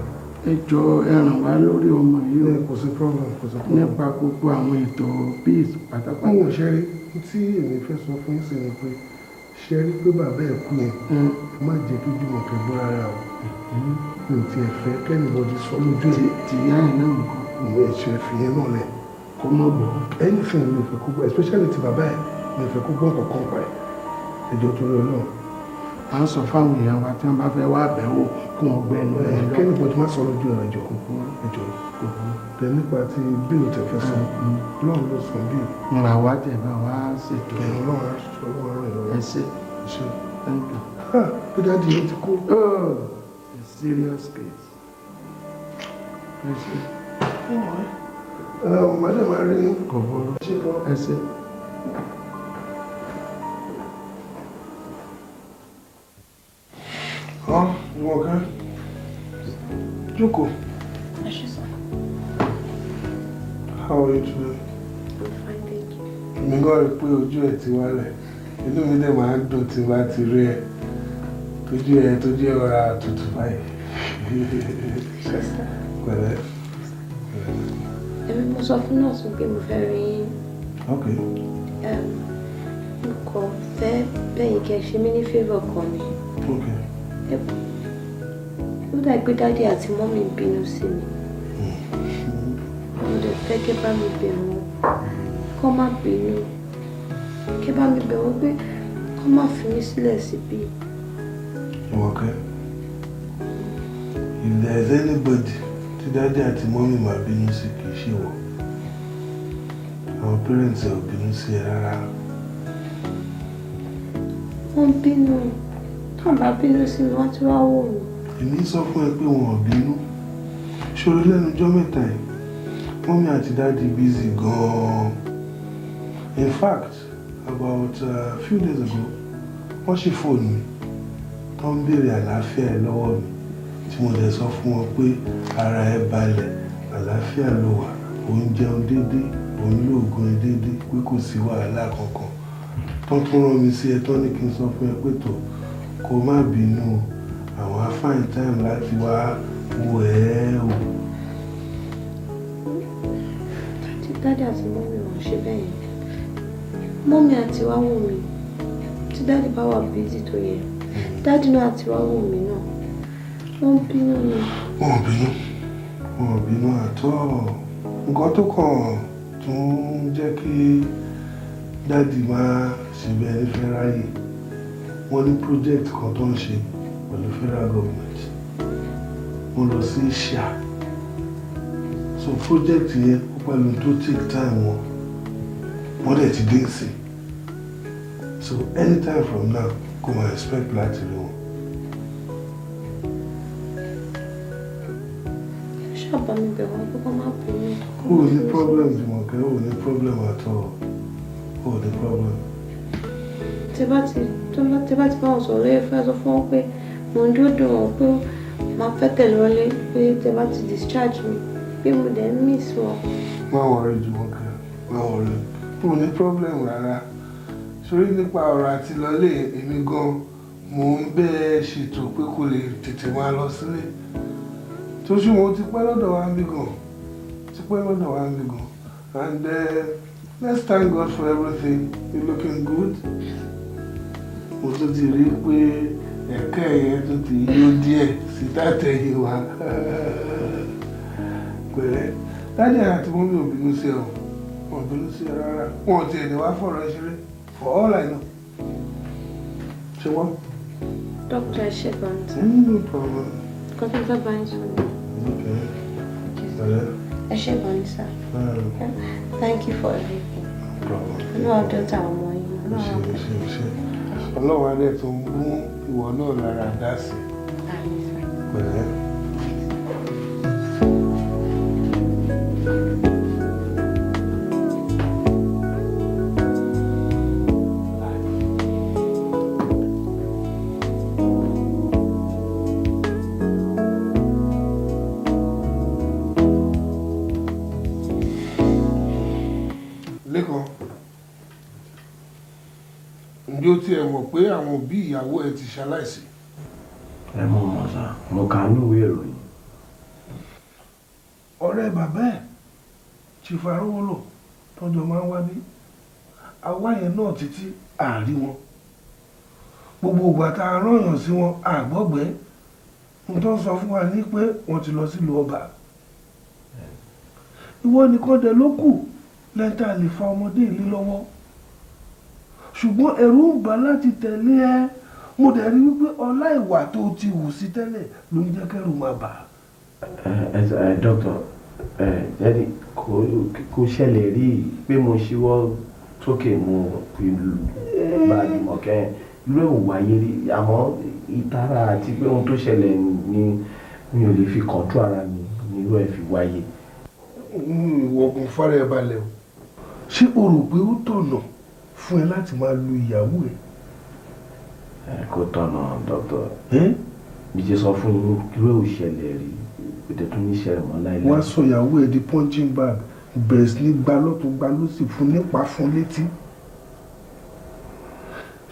Ẹ jọ̀ọ́ ẹ ràn wá lórí ọmọ yìí o. Kò sí problem, kò sí problem. Nípa gbogbo àwọn ètò peace pátápátá. Àwọn òṣèré tí èmi fẹ́ sọ fún yín sí ni pé ṣe rí pé bàbá ẹ̀ kú yẹn má jẹ́ kí Jùmọ̀kẹ́ gbọ́ rárá o. Mi ò tiẹ̀ fẹ́ kẹ́nìbọ̀dì sọ lójú ẹ̀. Tìyá ẹ̀ náà nǹkan. Ìyẹn ẹ̀ṣẹ̀ fìyẹn náà lẹ̀. Kó mọ̀ bọ̀. Anything mi ò fẹ́ kó gbọ́, especially ti bàbá ẹ̀ mi ò fẹ́ kó gbọ́ nǹkan pa ẹ̀. Ẹjọ́ tó lọ náà. À ń sọ fáwọn èèyàn wa tí wọ́n bá fẹ́ wá bẹ̀wò kí wọ́n gbẹ́nu ẹ̀ lọ. Kẹ́nìbọ̀dì má sọ lójú ẹ̀ ẹjọ́. Tẹ nípa ti bíl tẹ fẹ́ sọ, Ọlọ́run ló sọ bíl. Ńlá wa tẹ̀ bá wa ṣètò ẹ̀. Ọlọ́run á sọ Ọlọ́run rẹ̀ lọ́wọ́. Ẹ ṣé. Ṣé. Thank you. Bí dáàdi yẹn ti kú. Oh, a serious case. Ẹ ṣé. Màdé máa rí Kò burú. Ẹ ṣé. Jùmọ̀kẹ́. Jókòó. How are you today? I'm fine, thank you. Mi gbọ́ rí pé ojú ẹ̀ ti wálẹ̀. Inú mi dẹ̀ máa ń dùn tí bá ti rí ẹ̀. Tójú ẹ̀ ọ̀rá tutù báyìí. Pẹ̀lẹ́. Èmi mo sọ fún nọ́ọ̀sì pé mo fẹ́ rí yín. Ok. Mo kàn fẹ́ bẹ́yìn kẹ́ ṣe mí ní favour kan ni. Ok. Ó dà pé dádì àti mọ́mì bínú sí mi. Mo dẹ̀ fẹ́ kẹ́ bá mi bẹ̀ wọ́n kó má bínú. Kẹ́ bá mi bẹ̀ wọ́n pé kó má fi mí sílẹ̀ síbí. Jùmọ̀kẹ́. If there is anybody tí dádì àti mọ́mì máa bínú sí kì í ṣe wọ́n. Àwọn parents ẹ̀ ò bínú sí ẹ rárá. Wọ́n bínú. Tó bá bínú sí mi, wọ́n ti wá wò mí. Èmi sọ fún ẹ pé wọn ò bínú. Ṣòro lẹ́nu ọjọ́ mẹ́ta yìí. Mọ́mí àti dáàdi busy gan-an. In fact, about a few days ago, wọ́n ṣe fóònù mi. Tó ń béèrè àlàáfíà ẹ lọ́wọ́ mi. Tí mo dẹ̀ sọ fún wọn pé ara ẹ balẹ̀, àlàáfíà ló wà. Ò ń jẹun déédéé, ò ń lo oògùn ẹ déédéé, pé kò sí wàhálà kankan. wọ́n tún rán mi sí ẹ tán ní kí n sọ fún ẹ pé tó kó má bínú àwọn afáìn time láti wá wo ẹ o. Dádì àti mọ́mí wọn ṣe bẹ́ẹ̀ yẹn. Mọ́mí àti wá wò mí. Tí dádì bá wà bízí tó yẹ. Dádì náà àti wá wò mí náà. Wọ́n bínú ni. Wọ́n bínú àtọ́. Nǹkan tó kàn tún jẹ́ kí dádì máa ṣe bẹ́ẹ̀ ní fẹ́ ráyè. Wọ́n ní project kan tó ń ṣe pẹ̀lú federal government. Mo lọ sí Asia. So project yẹn ó pẹ̀lú tó take time wọ́n dẹ̀ ti dé sí. So anytime from now kò máa expect láti rí wọn. Ṣáàbà mi bẹ̀ wọ́n kókó má bínú. O ò ní problem Jùmọ̀kẹ́, o ò ní problem at all. O ò ní problem. Tí bá ti bá wọn sọ̀rọ̀ lóye fẹ́ sọ fún wọn pé mo ń dúró wọn pé máa fẹ́ tẹ̀lé wọlé pé tí bá ti discharge mi pé mo dẹ̀ ń miss wọn. Má worry Jùmọ̀kẹ́, má worry. O ò ní problem rárá. Sórí nípa ọ̀rọ̀ àti lọlé èmi gan mo ń bẹ́ẹ̀ ṣètò pé kò lè tètè máa lọ sílé. Tó ṣùgbọ́n ti pẹ́ lọ́dọ̀ wa ń bí gan. And let's thank God for everything. You're looking good. Mo tún ti rí pé ẹ̀ka ẹ̀yẹ tó ti yó díẹ̀ sí tàtẹ̀yìn wa. Pẹ̀lẹ́, Dádì àti mọ́mí ò bínú sí ẹ o. Wọ́n bínú sí ẹ rárá. Wọ́n ti ẹ̀dẹ̀ wá fọ̀rọ̀ ṣeré. For all I know. Ṣé wọ́n? Dr. Shebant. No problem. Kọ́tún bá ń sọ̀rọ̀. Okay. Pẹ̀lẹ́. Shebant, sir. Thank you for everything. No problem. Ọlọ́run tó ta ọmọ yìí. Ọlọ́run alẹ́ tó ń mú ìwọ náà lára dá sí. Pẹ̀lẹ́. Lẹ́kọ̀ọ́. Ǹjẹ́ o tiẹ̀ mọ̀ pé àwọn òbí ìyàwó ẹ ti ṣaláìsí? Ẹ mọ̀ mọ̀ sá, mo kà á níwèé ìròyìn. Ọ̀rẹ́ bàbá ẹ̀ Chief Arówólò tọ́jọ́ máa ń wá bí. Àwa yẹn náà títí àárí wọn. Gbogbo ìgbà tá a rányàn sí wọn àgbọ̀gbẹ́. N tó sọ fún wa ní pé wọ́n ti lọ sílùú ọba. Ìwọ nìkan dẹ̀ ló kù lẹ́ńtà lè fa ọmọdé ìlú lọ́wọ́. Ṣùgbọ́n ẹ̀rù ń bà láti tẹ̀lé ẹ. Mo dẹ̀ rí wípé ọlá ìwà tó ti wù sí tẹ́lẹ̀ ló ń jẹ́ kẹ́rù máa bà. Dókítà, Daddy, kò ṣẹlẹ̀ rí pé mo ṣíwọ́ sókè mo fi bá Jùmọ̀kẹ́ irú ẹ̀ ò wáyé rí àmọ́ ìtara àti pé ohun tó ṣẹlẹ̀ ni mi ò lè fi kọ̀ǹtú ara mi nírú ẹ̀ fi wáyé. Ìwọ kò fara ẹ balẹ̀ o. Ṣé o rò pé ó tọ̀nà fún ẹ láti máa lu ìyàwó ẹ? Kò tọ̀nà dókítà. Bí ṣe sọ fún yín irú ẹ̀ ò ṣẹlẹ̀ rí ètò tó ní ṣẹlẹ̀ mọ́ láìláì. Wọ́n á sọ ìyàwó ẹ di punching bag bẹ̀rẹ̀ sí ní gba lọ́tún gba lọ́sì fún nípa fún létí.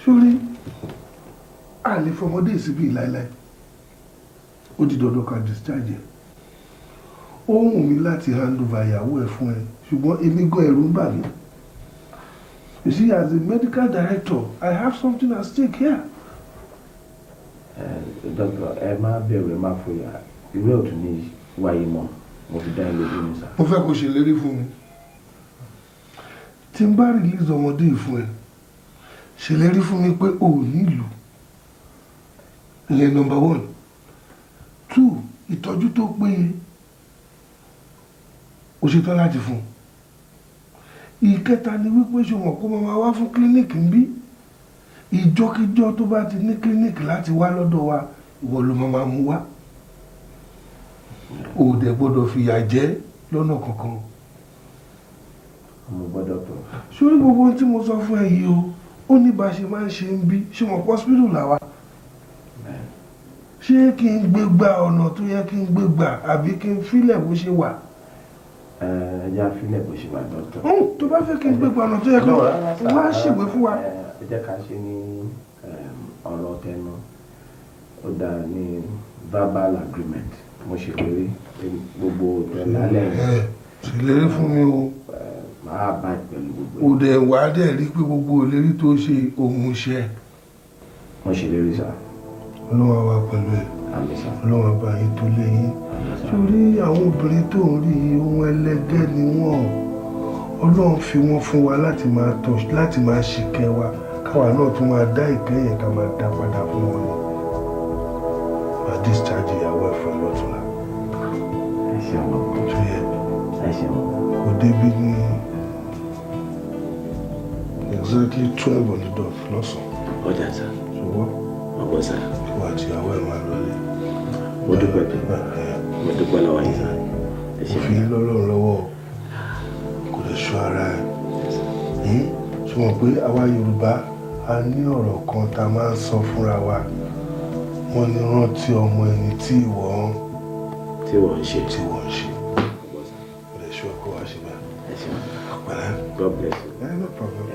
Sórí a lè fọmọdé síbí láìláì. Ó di dandan ká discharge ẹ. Ó wù mí láti hand over ìyàwó ẹ fún ẹ ṣùgbọ́n èmi gan ẹ̀rù ń bà mí. You see, as a medical director, I have something at stake here. Doctor, ẹ má bẹ̀rù ẹ má fòyà irú ẹ̀ ò tún ní wáyé mọ́ mo fi dá ẹ lójú mi sá. Mo fẹ́ kó ṣèlérí fún mi. Tí n bá release ọmọdé yìí fún ẹ, ṣèlérí fún mi pé o ò nílùú. Ìyẹn number 1. 2, ìtọ́jú tó péye. O ṣetán láti fún. Ìkẹta ni wípé ṣùgbọ́n kó máa wá fún kílíníkì ń bí. Ìjọkíjọ tó bá ti ní kílíníkì láti wá lọ́dọ̀ wa, ìwọ ló máa mú wá. O ò dẹ̀ gbọ́dọ̀ fìyà jẹ lọ́nà kankan. Mo gbọ́dọ̀ tó. Sórí gbogbo ohun tí mo sọ fún ẹ yìí o, ó ní bá ṣe máa ń ṣe ń bí ṣùgbọ́n hospital làwa. Ṣé kí n gbé gba ọ̀nà tó yẹ kí n gbé gbà àbí kí n fílẹ̀ bó ṣe wà? Ẹja fílẹ̀ bó ṣe wà dọ́tọ̀. Tó bá fẹ́ kí n gbé gba ọ̀nà tó yẹ kí n wá ṣègbè fún wa. ẹ jẹ́ ká ṣe ní ọ̀rọ̀ tẹnu ó dá ní verbal agreement mo ṣèlérí gbogbo tẹ̀lálẹ̀ ṣèlérí fún mi o máa bá pẹ̀lú gbogbo o dẹ̀ wá dẹ̀ rí pé gbogbo ìlérí tó ṣe òun ṣe mo ṣèlérí sá Ọlọ́run wà pẹ̀lú ẹ̀ Ọlọ́run bá yín tó lé yín torí àwọn obìnrin tó ń rí ohun ẹlẹgẹ́ ni wọ́n Ọlọ́run fi wọ́n fún wa láti máa ṣìkẹ́ wa káwa náà tún máa dá ìkẹ́ yẹn ká máa dá padà fún wọn ni máa discharge ìyàwó ẹ̀ fún lọ́túnla ẹ ṣeun tó yẹ ẹ ṣeun kò débi ní exactly 12 on the dot lọ́sàn-án ọjà sá ṣùgbọ́n ọgbọ́n sá ìwà àti ìyàwó ẹ̀ máa lọlé mo dúpẹ́ lọ́wọ́ yín sá ẹ ṣeun fi lọ́lọ́run lọ́wọ́ kò lè ṣọ́ ara ẹ̀ ṣùgbọ́n pé àwa Yorùbá a ní ọ̀rọ̀ kan tá a máa ń sọ fúnra wa wọ́n ní rántí ọmọ ẹni tí wọ́n ń ṣe kò lè ṣọ́ kó wá ṣe bẹ́ẹ̀. pẹ̀lẹ́. God bless you. No problem.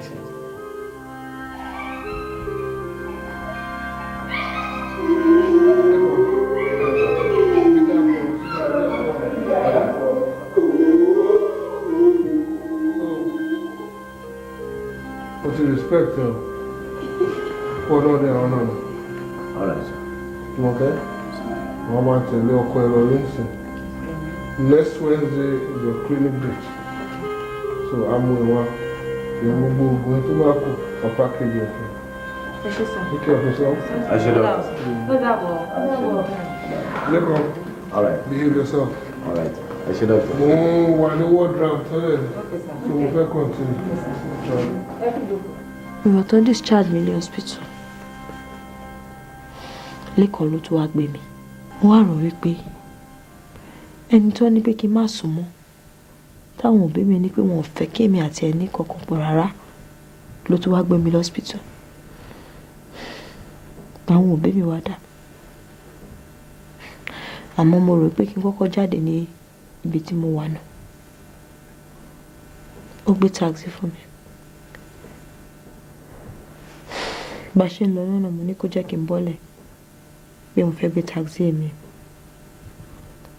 What you respect her? What are they on? All right, sir. Okay? Wọ́n máa tẹ̀lé ọkọ ẹ̀rọ lẹ́sìn. Next Wednesday is your clinic date. So I'm with one. You're going to go for package. Take care of yourself. I should have. All right. Behave yourself. All right. I should have. While the word round, so we'll continue. Ìwà tó discharge mi ní hospital. Lẹ́kọ̀ọ́ ló tó wá gbé mi. Mo wá rò wípé ẹni tó ní pé kí n má sùn mọ́. Táwọn òbí mi ní pé wọn ò fẹ́ kí èmi àti ẹni kankan pọ̀ rárá ló tó wá gbé mi lọ́spítù. Àwọn òbí mi wá dà. Àmọ́ mo rò pé kí n kọ́kọ́ jáde ní ibi tí mo wà náà. Ó gbé taxi fún mi. Bá ṣe ń lọ lọ́nà mo ní kó jẹ́ kí n bọ́lẹ̀ bí mo fẹ́ gbé taxi mi.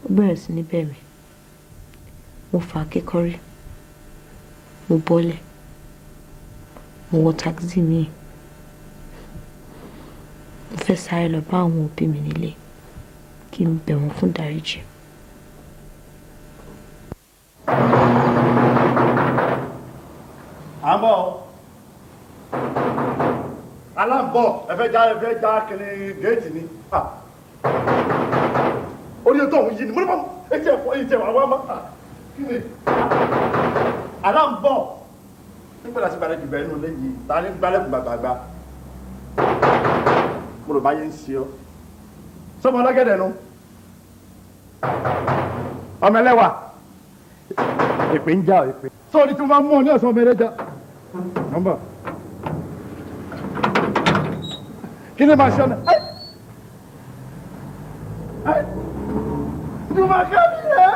Ó bẹ̀rẹ̀ sí ní bẹ̀ mí. Mo fà á kékọ́rí. Mo bọ́lẹ̀. Mo wọ taxi mi. Mo fẹ́ sáré lọ bá àwọn òbí mi nílé kí n bẹ̀ wọ́n fún dáríjì. À ń bọ̀. Aláǹbọ̀ ẹ fẹ́ já kiri géètì ni. Orí ètò òun yìí ni mo ní bọ́ etí ẹ̀fọ́ etí ẹ̀wọ̀n àwọn ọmọ. Kí ni? Aláǹbọ̀. Nígbà tí gbàdé jù bẹ́ẹ̀ nù léyìí, ta ni gbálẹ̀kùn gbàgbàgbà? Mo rò bá yé ń ṣe ọ́. Sọ́mọ ọlọ́gẹ̀dẹ̀ nu. Ọmọ ẹlẹ́wà. Èpè ń já èpè. Sọ́ọ́ni tí mo máa mú ọ ní ọ̀sán ọmọ ẹlẹ́jà. Nọ́mbà. Kí ni màá ṣe ọ̀nà? Jùmọ̀kẹ́ mi yẹ!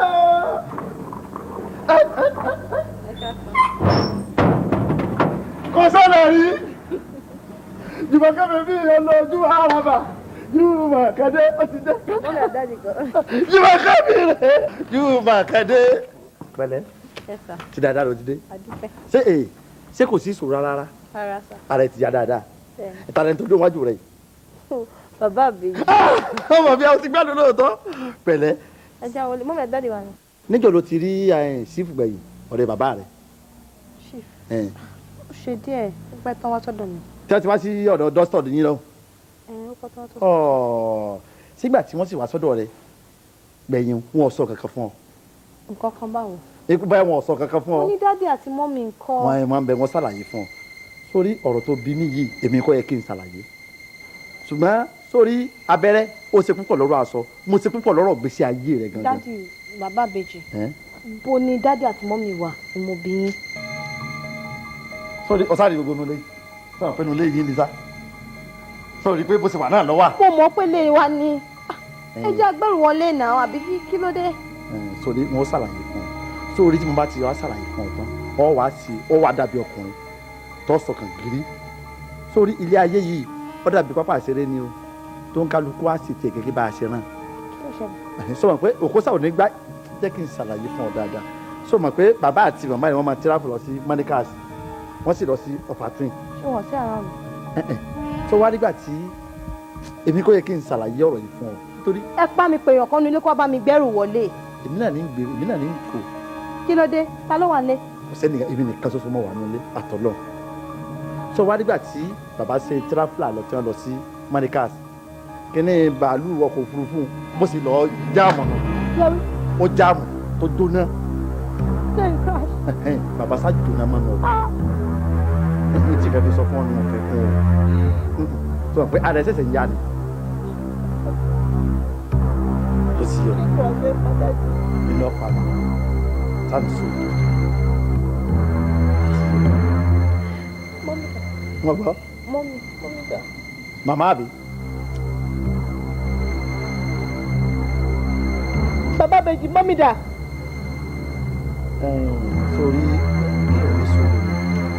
Kò sọ́nà rí! Jùmọ̀kẹ́ mi bí ọlọ́jú àràbà. Jùmọ̀kẹ́ dé, ó ti dé. Jùmọ̀kẹ́ mi rẹ̀! Jùmọ̀kẹ́ dé. Pẹ̀lẹ́. Ti dáadáa ló ti dé. Ṣé kò sí ìṣòro rárá? Ara ẹ ti yá dáadáa. Ìtàlẹ̀ tó dé wájú rẹ̀. Bàbá àbèjì. Ọmọ bí a ti gbádùn lóòótọ́. Pẹ̀lẹ́. Ẹja wọlé, mọ́mí ẹ̀ dáàdì wa ni. Níjọ́ ló ti rí sífù gbẹ̀yìn ọ̀rẹ́ bàbá rẹ̀. Chief. Ó ṣe díẹ̀, ó pẹ́ tán wá sọ́dọ̀ mi. Tí wọ́n ti wá sí ọ̀dọ̀ dọ́stọ̀ yín lọ. Ó pẹ́ tán wá sọ́dọ̀ mi. Sígbà tí wọ́n sì wá sọ́dọ̀ rẹ̀ gbẹ̀yìn wọn ò sọ kankan fún ọ. Nǹkan kan báwo? Ikú báyìí wọn ò sọ kankan fún ọ. Wọ́n ní dáàdì àti mọ́mí ńkọ́. Wọ́n máa ń bẹ wọ́n ṣàlàyé fún ọ. Sórí ọ̀rọ̀ tó bí mi yìí èmi kọ́ yẹ kí n ṣàlàyé. Ṣùgbọ́n sórí abẹ́rẹ́ ó ṣe púpọ̀ lọ́rọ̀ aṣọ mo ṣe púpọ̀ lọ́rọ̀ gbèsè ayé rẹ̀ gangan. Dáàdì bàbá àbèjì. Bo ni dáàdì àti mọ́mí wà ni mo bí yín. Sórí ọ̀sán gbogbo nulẹ̀ sọ̀rọ̀ pé nulẹ̀ yìí ni sá. Sórí pé bó ṣe wà náà lọ́wọ́. Mo mọ̀ pé lè wa ni ẹ jẹ́ agbẹ́rù wọlé náà àbí kí ló dé. Sórí wọn ó ṣàlàyé fún ọ. Sórí tí mo bá ti wá ṣàlàyé fún ọ tán ọ wá dàbí ọkùnrin tó sọkàn gírí sórí ilé ayé yìí ó dàbí pápá àṣeré ni o tó ń kálukú á sì tiẹ̀ gẹ́gẹ́ bá a ṣe rán sọ pé òkúsà ò ní gbá jẹ́ kí n ṣàlàyé fún ọ dáadáa sọ ma pé bàbá àti màmá yẹn wọ́n máa tíráfù lọ sí Manicas wọ́n sì lọ sí Ọ̀fàtún. ṣé wọ́n sí ara mi. tó wá nígbà tí èmi kò yẹ kí n ṣàlàyé ọ̀rọ̀ yìí fún ọ nítorí. ẹ pa mi pé èèyàn kan nílé kó bá mi gbẹ́rù wọlé. èmi náà ní gbèrú èmi náà ní kò. kí ló dé ta ló wà nílé. kò sẹ́ni èmi nìkan ṣoṣo mọ́ wà nílé àtọ́lọ́ tó wá nígbà tí bàbá ṣe tíráfù lọ tí wọ́n lọ sí Manicas kíní bàálù ọkọ̀ òfurufú bó sì lọ jáàmù náà ó jáàmù tó jóná bàbá sá jóná máa nọ ẹni tí kẹfì sọ fún ọ nínú kẹkọ o sọ pé ara ẹsẹsẹ ń yá ni ó sì yọ nínú ọ̀pá mi sáà ní sóòtù wọ́n gbọ́ màmá àbí. bàbá bèjì mọ́mí dà.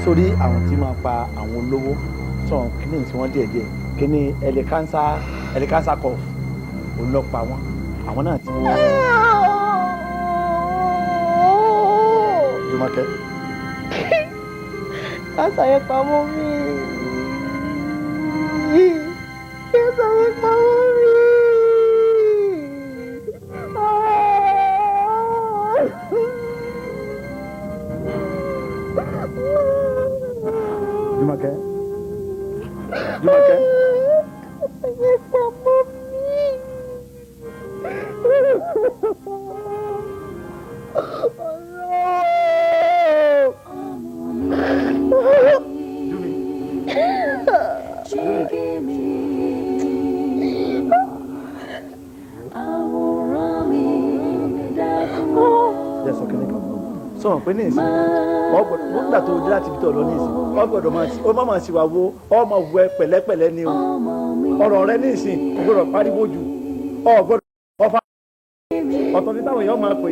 sórí àwọn tí máa pa àwọn olówó sọ̀rọ̀ kíní tí wọ́n díẹ̀ díẹ̀ kíní ẹlẹ́kánsá kọ̀ olọ́pàá wọn àwọn náà ti. Jùmọ̀kẹ́. kánsá yẹn pa mọ́ mi. kánsá yẹn pa mọ́ mi. Jùmọ̀kẹ́. Jùmọ̀kẹ́. Sọ̀rọ̀ pé ní ìsìn nígbà tó dé láti ibi tó lọ ní ìsìn ó máa ṣì wá wo ọmọ wọ ẹ pẹ̀lẹ́pẹ̀lẹ́ ni o ọ̀rọ̀ rẹ ní ìsìn kò gbọ́dọ̀ pariwo jù ọ gbọ́dọ̀ ọfà ọ̀tọ̀ ní táwọn èèyàn máa pè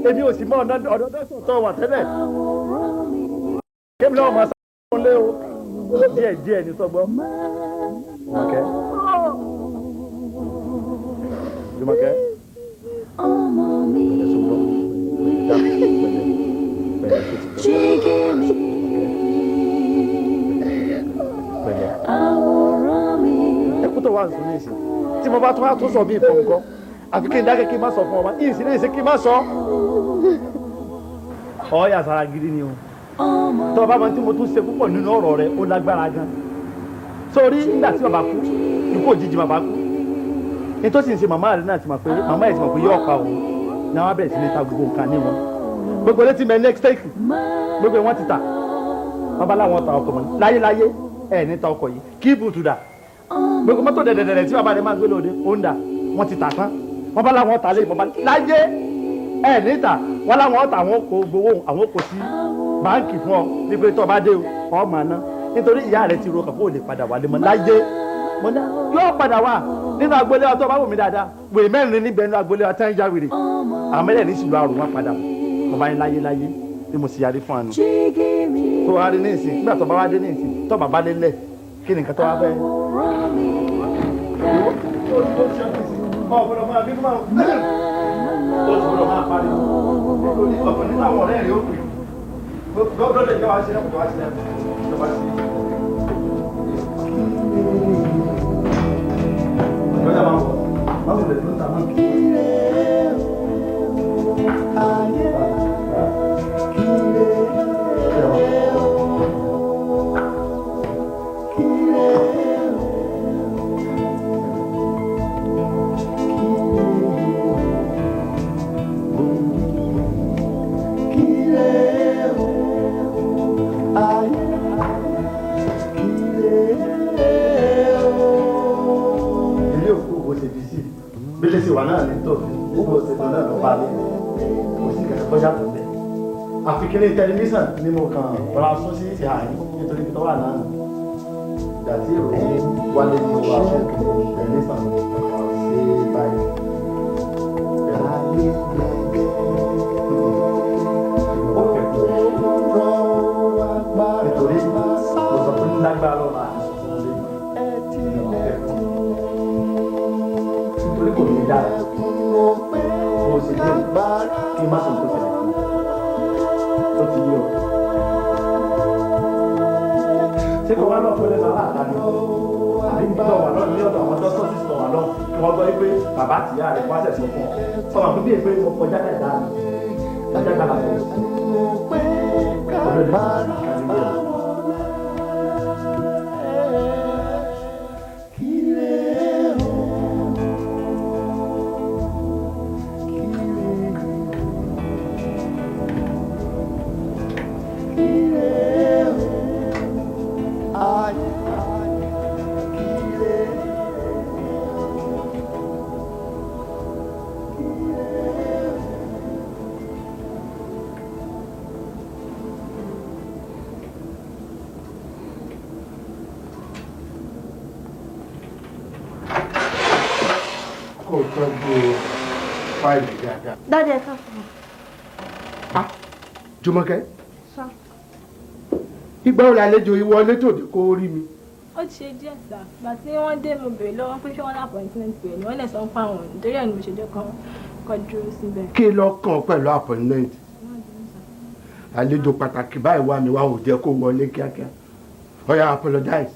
é èmi ò sì mọ ọ̀dọ̀ dọ́sọ̀ tó wà tẹ́lẹ̀ kébìlì ọmọ sáwọn lé o díẹ̀ ní sọ́gbọ́. Jùmọ̀kẹ́. Jùmọ̀kẹ́. ẹkú tó wà nínú ìsìn tí mo bá tún wá tó sọ bí ìfọ̀ nǹkan àfi kí n dákẹ́ kí n má sọ fún ọba ìsìn ní ìsìn kí n má sọ. ọ̀ọ́yà sára gidi ni o tó bá máa tí mo tún ṣe púpọ̀ nínú ọ̀rọ̀ rẹ ó lágbára gan sórí nígbà tí bàbá kú ikú òjijì bàbá kú nítòsí ń ṣe màmá rẹ náà ti mọ̀ pé màmá yẹn ti mọ̀ pé yóò pa òun náà wọ́n bẹ̀rẹ̀ sí ní ta gbogbo nǹkan ní wọn gbogbo létí mẹ next take gbogbo wọn ti ta wọn bá láwọn ta ọkọ mọ láyéláyé ẹ ní ta ọkọ yìí kí ibùtù dà gbogbo mọ́tò dẹdẹdẹdẹ tí bàbá rẹ máa gbé lóde ó ń dà wọn ti tà tán wọn bá láwọn ta lé bàbá láyé ẹ ní ta wọn láwọn ta àwọn kò gbowó àwọn kò sí báńkì fún ọ wípé tó bá dé o ọ máa ná nítorí ìyá rẹ ti ro kàn kó o lè padà wálé mọ́ láyé yóò padà wá nínú agboolé wa tó bá wù mí dáadáa wèé mẹ́rin níbẹ̀ nínú agboolé wa tẹ́ ń já wèrè àmẹ́rẹ̀ ní sílùú àrùn wọn padà wọ̀ ọba yín láyé bí mo sì yarí fún àná tó wá rí ní ìsìn nígbà tó bá wá dé ní ìsìn tó bàbá dé lẹ̀ kí ni nǹkan tó wá fẹ́. ọ̀gbọ́dọ̀ máa bínú máa ó gbọ́dọ̀ máa pariwo nítorí ọ̀pọ̀ nínú àwọn ọ̀rẹ́ rẹ̀ ó pè gbọ́dọ̀ lè jẹ́ wá sí ẹ̀kọ́ wá sí ẹ̀kọ́ wá sí. Lọ́jà máa ń bọ̀ máa ń bọ̀ lè tó ń ta máa ń kí. Bílẹ̀ sì wà náà ní tòfin nígbà òṣèlú náà ló parí kò sí kẹ̀kẹ́ kọjá tó bẹ̀. Àfikún tẹlifíṣàn ni mo kàn rọra sún sí ìhà yìí nítorí tó wà náà. Ìgbà tí ìròyìn wálé ní wa fún tẹlifíṣàn sí báyìí. Ó fẹ́ kó nítorí mo sọ pé lágbára lọ́la má sọ nǹkan ṣẹlẹ̀ fún ọ ti yé ọ. ṣé kò wá lọ fún ẹlẹ́sọ̀ aláàtà ni àbí ibi tó wà lọ ní ọ̀dọ̀ àwọn dọ́tọ́ sì sọ wà lọ kí wọ́n gbọ́ pé bàbá àtìyá rẹ̀ wá sẹ̀sọ̀ fún ọ ọmọ àbúrò bíi pé mo kọjá kẹta lájà kàlà fún Daddy, I can't. Ah, Jùmọ̀kẹ́. Sir. Ìgbà wo làlejò ìwọlé tòde kó rí mi? Ó ti ṣe díẹ̀ sá gbà tí wọ́n dé mo bèrè lọ́wọ́ pé ṣé wọ́n ní appointment pè ní wọ́n lè sọ ń pa àwọn nítorí ẹ̀ ni mo ṣe jẹ́ kọ́ dúró síbẹ̀. Kí ló kàn pẹ̀lú appointment? Àlejò pàtàkì báyìí wá mi wá ò jẹ́ kó wọlé kíákíá. Ó yá apologize.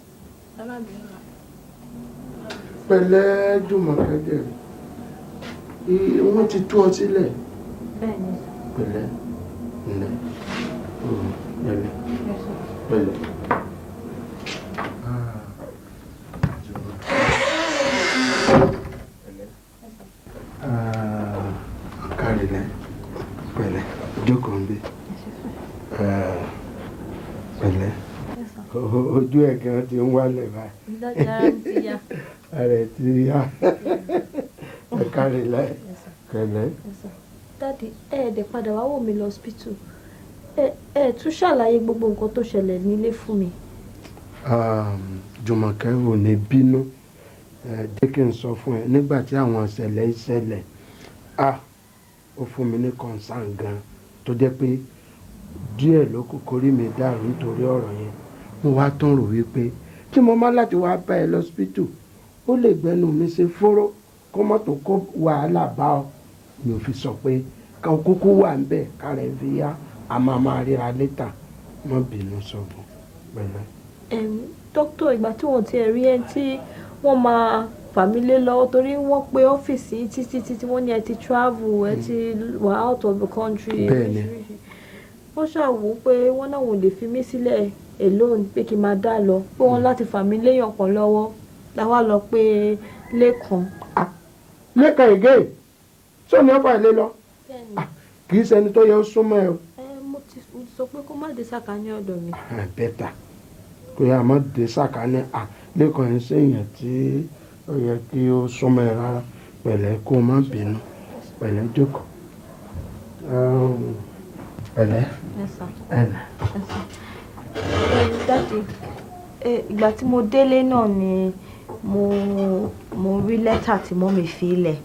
Pẹ̀lẹ́ Jùmọ̀kẹ́ jẹ̀rẹ̀. Wọ́n ti tú ọ sílẹ̀. Bẹ́ẹ̀ni. Pẹ̀lẹ́ ǹlẹ́ pẹ̀lẹ́ pẹ̀lẹ́. Kárìlẹ̀ pẹ̀lẹ́ jókòó ń bí. Pẹ̀lẹ́ ojú ẹ̀ gan ti ń wálẹ̀ báyìí. Ààrẹ ti yá. Kárìlẹ̀ pẹ̀lẹ́. Daddy, dẹ̀ padà wá wò mí lọ hospital. Tún ṣàlàyé gbogbo nǹkan tó ṣẹlẹ̀ nílé fún mi. Jùmọ̀kẹ́ ò ní bínú. Jẹ́ kí n sọ fún ẹ nígbà tí àwọn ìṣẹ̀lẹ̀ ìṣẹ̀lẹ̀ ó fún mi ní concern gan tó jẹ́ pé díẹ̀ ló kù kórí mi dàrú nítorí ọ̀rọ̀ yẹn. Mo wá tún rò wípé tí mo má láti wá bá ẹ lọ hospital ó lè gbẹnu mi ṣe fóró kó mọ́tò kó wàhálà bá ọ. Mi ò fi sọ pé káwọn kúkú wà ń bẹ̀ kárẹ̀ fi yá a máa ríra létà má bínú sọ̀bù pẹ̀lẹ́. Dókítà ìgbà tí wọ́n ti rí ẹ tí wọ́n máa fà mí lé lọ́wọ́ torí wọ́n pe ọ́fíìsì títí wọ́n ní ẹ ti travel ẹ ti wà out of the country. Bẹ́ẹ̀ni. Wọ́n ṣàwò pé wọ́n náà wọ́n lè fi mí sílẹ̀ alone pé kí n máa dá lọ pé wọ́n láti fà mí léèyàn kan lọ́wọ́ láwa lọ pé Lẹ́kan. Lẹ́kan ègé sọ ni ọ̀pá ilé lọ kì í ṣẹni tó yẹ ó súnmọ́ ẹ o. Mo ti sọ pé kó má dé sàkání ọ̀dọ̀ mi. Bẹ́tà kò yà má dé sàkání Lẹ́kan ẹ̀ ń ṣèyàn tí ó yẹ kí ó súnmọ́ ẹ rárá pẹ̀lẹ́ kó má bínú pẹ̀lẹ́ jókòó. Pẹ̀lẹ́. Daddy, ìgbà tí mo délé náà ni mo rí lẹ́tà tí mọ́mì fi lẹ̀.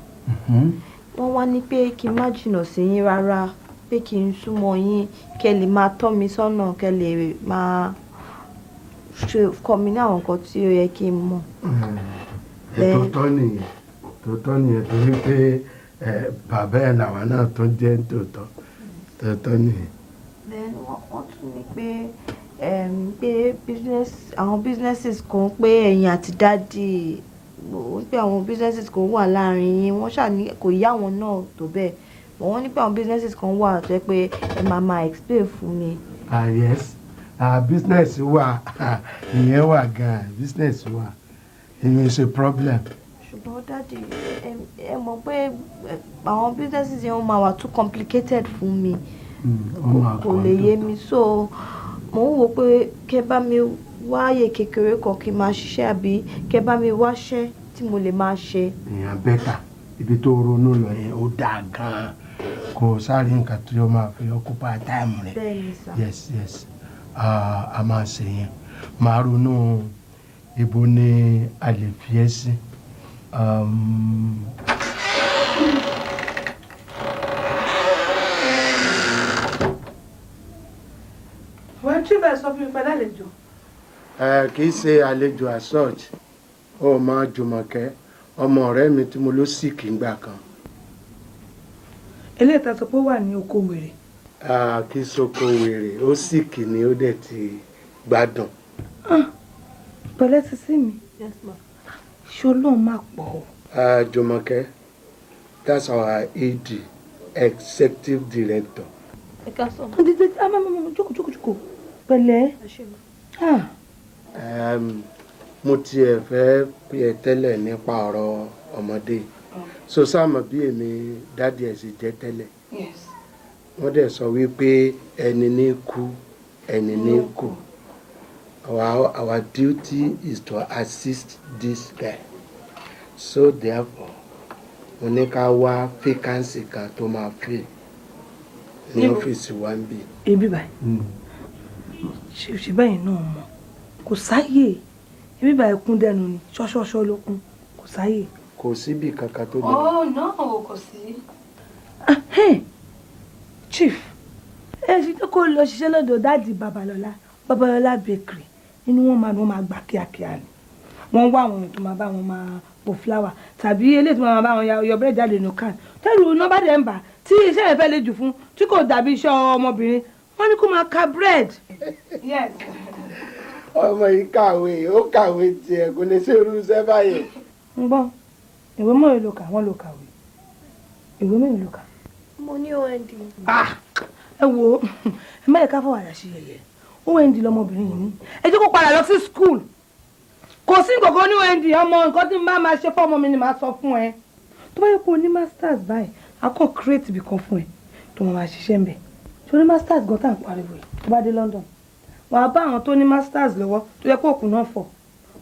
Wọ́n wá ní pé kí n má jìnnà sí yín rárá pé kí n súnmọ́ yín kẹ́ lè máa tọ́ mi sọ́nà kẹ́ lè máa kọ́ mi ní àwọn nǹkan tí ó yẹ kí n mọ̀. Tòótọ́ nìyẹn torí pé bàbá ẹ̀ làwọn náà tó jẹ́ tòótọ́ nìyẹn. Then wọ́n tún ní pé àwọn businesses kan pé ẹ̀yin àti dádì pé àwọn businesses kan wà láàrin yín wọ́n ṣàní kò yá àwọn náà tó bẹ́ẹ̀ wọ́n ní pé àwọn businesses kan wà tó yẹ pé ẹ máa explain fún mi. Yes business wà ìyẹn wà gan business wà ìyẹn ṣe problem. Ṣùgbọ́n dádì ẹ mọ̀ pé àwọn businesses yẹn máa wà too complicated fún mi kò lè yé mi so mo ń wò pé kẹ́ bá mi wáyè kékeré kan kí n máa ṣiṣẹ́ àbí kẹ́ bá mi wáṣẹ́ tí mo lè máa ṣe. Èèyàn bẹ́tà ibi tó ronú lọ yẹn ó dáa gan-an kò sáré nǹkan tí ó máa fi occupy time rẹ̀. Bẹ́ẹ̀ni sá. Yes a máa ṣe yẹn máa ronú ibo ni a lè fi ẹ́ sí. wọ́n tí bẹ́ẹ̀ sọ fún mi pẹ̀lú àlejò. Kì í ṣe àlejò assault ọmọ Jùmọ̀kẹ́ ọmọ ọ̀rẹ́ mi tí mo ló sì kí n gbà kan. eléyìí tá a sọ pé ó wà ní oko wèrè. Kí soko wèrè ó sì kì ní ó dẹ̀ ti gbádùn. Pẹ̀lẹ́ ti sí mi. Yes ma. Ṣé Ọlọ́run máa pọ̀ o? Jùmọ̀kẹ́, that's our AD, executive director. Ẹ ká sọ. Jókòó. Pẹ̀lẹ́. Mo tiẹ̀ fẹ́ pè ẹ́ tẹ́lẹ̀ nípa ọ̀rọ̀ ọmọdé. So sáàmù bí èmi dádì ẹ̀ sì jẹ́ tẹ́lẹ̀. Wọ́n dẹ̀ sọ wípé ẹni ní kú ẹni ní kú. Our duty is to assist this guy. So therefore, mo ní ká wá vacancy kan tó máa fill ní ọ́fíìsì wa ń bì. Ibi báyìí. Ṣé báyìí náà mọ̀? Kò sáyè. Ibi báyìí kún dẹnu ni. Ṣọ́ṣọ́ṣọ́ ló kún. Kò sáyè. Kò síbi kankan tó lè. Oh no, kò sí. Chief, ẹ ṣe tó kó lọ ṣiṣẹ́ lọ́dọ̀ dáàdì Babalọ́lá bakery nínú wọn máa gbà kíákíá ni. Wọ́n wá àwọn èèyàn tó máa bá wọn máa po flour tàbí eléyìí tó máa bá wọn yọ búrẹ́dì jáde nínú can. Tẹ́rù iná bá dẹ̀ ń bà tí iṣẹ́ yẹn fẹ́ le jù fún tí kò dàbí iṣẹ́ ọmọbìnrin. Wọ́n ní kó máa ka bread. Yes. Ọmọ yìí kàwé, ó kàwé tiẹ̀ kò lè ṣe irú iṣẹ́ báyìí. Ń gbọ́, ìwé mélòó ló kà? Wọ́n ló kàwé. Ìwé mélòó ló kà? Mo ní OND. Ẹ wo, ẹ má yẹ ká fọwọ́ àyà sí yẹ̀yẹ́. OND lọmọbìnrin yìí ní. Ẹ jẹ́ kó padà lọ sí school. Kò sí nǹkan ní OND ọmọ nǹkan tí n bá máa ṣe fún ọmọ mi ni màá sọ fún ẹ. Tó bá yẹ kó o ní masters báyìí, a kàn create ibì kan fún ẹ tó máa ṣiṣẹ́ ń bẹ̀. Tó ní masters gan tá à ń pariwo yìí tó bá dé London. Wàá bá àwọn tó ní masters lọ́wọ́ tó yẹ kó òkú náà fọ̀.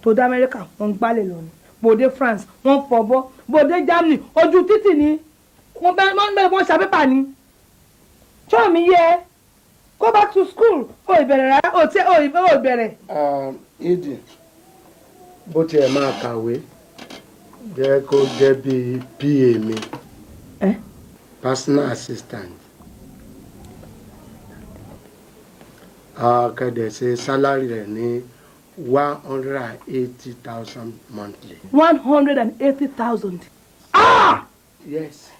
Tó dé Amẹ́ríkà wọ́n ń gbálẹ̀ lọ ni. Bòde France wọ́n ń fọ̀bọ́. Bòde Germany ojú títì ni. Wọ́n ṣàpépà ni. Ṣọ́ mi yẹ go back to school o ìbẹ̀rẹ̀ rárá o ìbẹ̀rẹ̀. Ìdí bó tiẹ̀ máa kàwé jẹ́ kó jẹ́ bí PA mi personal assistant. Kẹ̀dẹ̀ ṣe salary rẹ̀ ní 180,000 monthly. 180,000. Yes.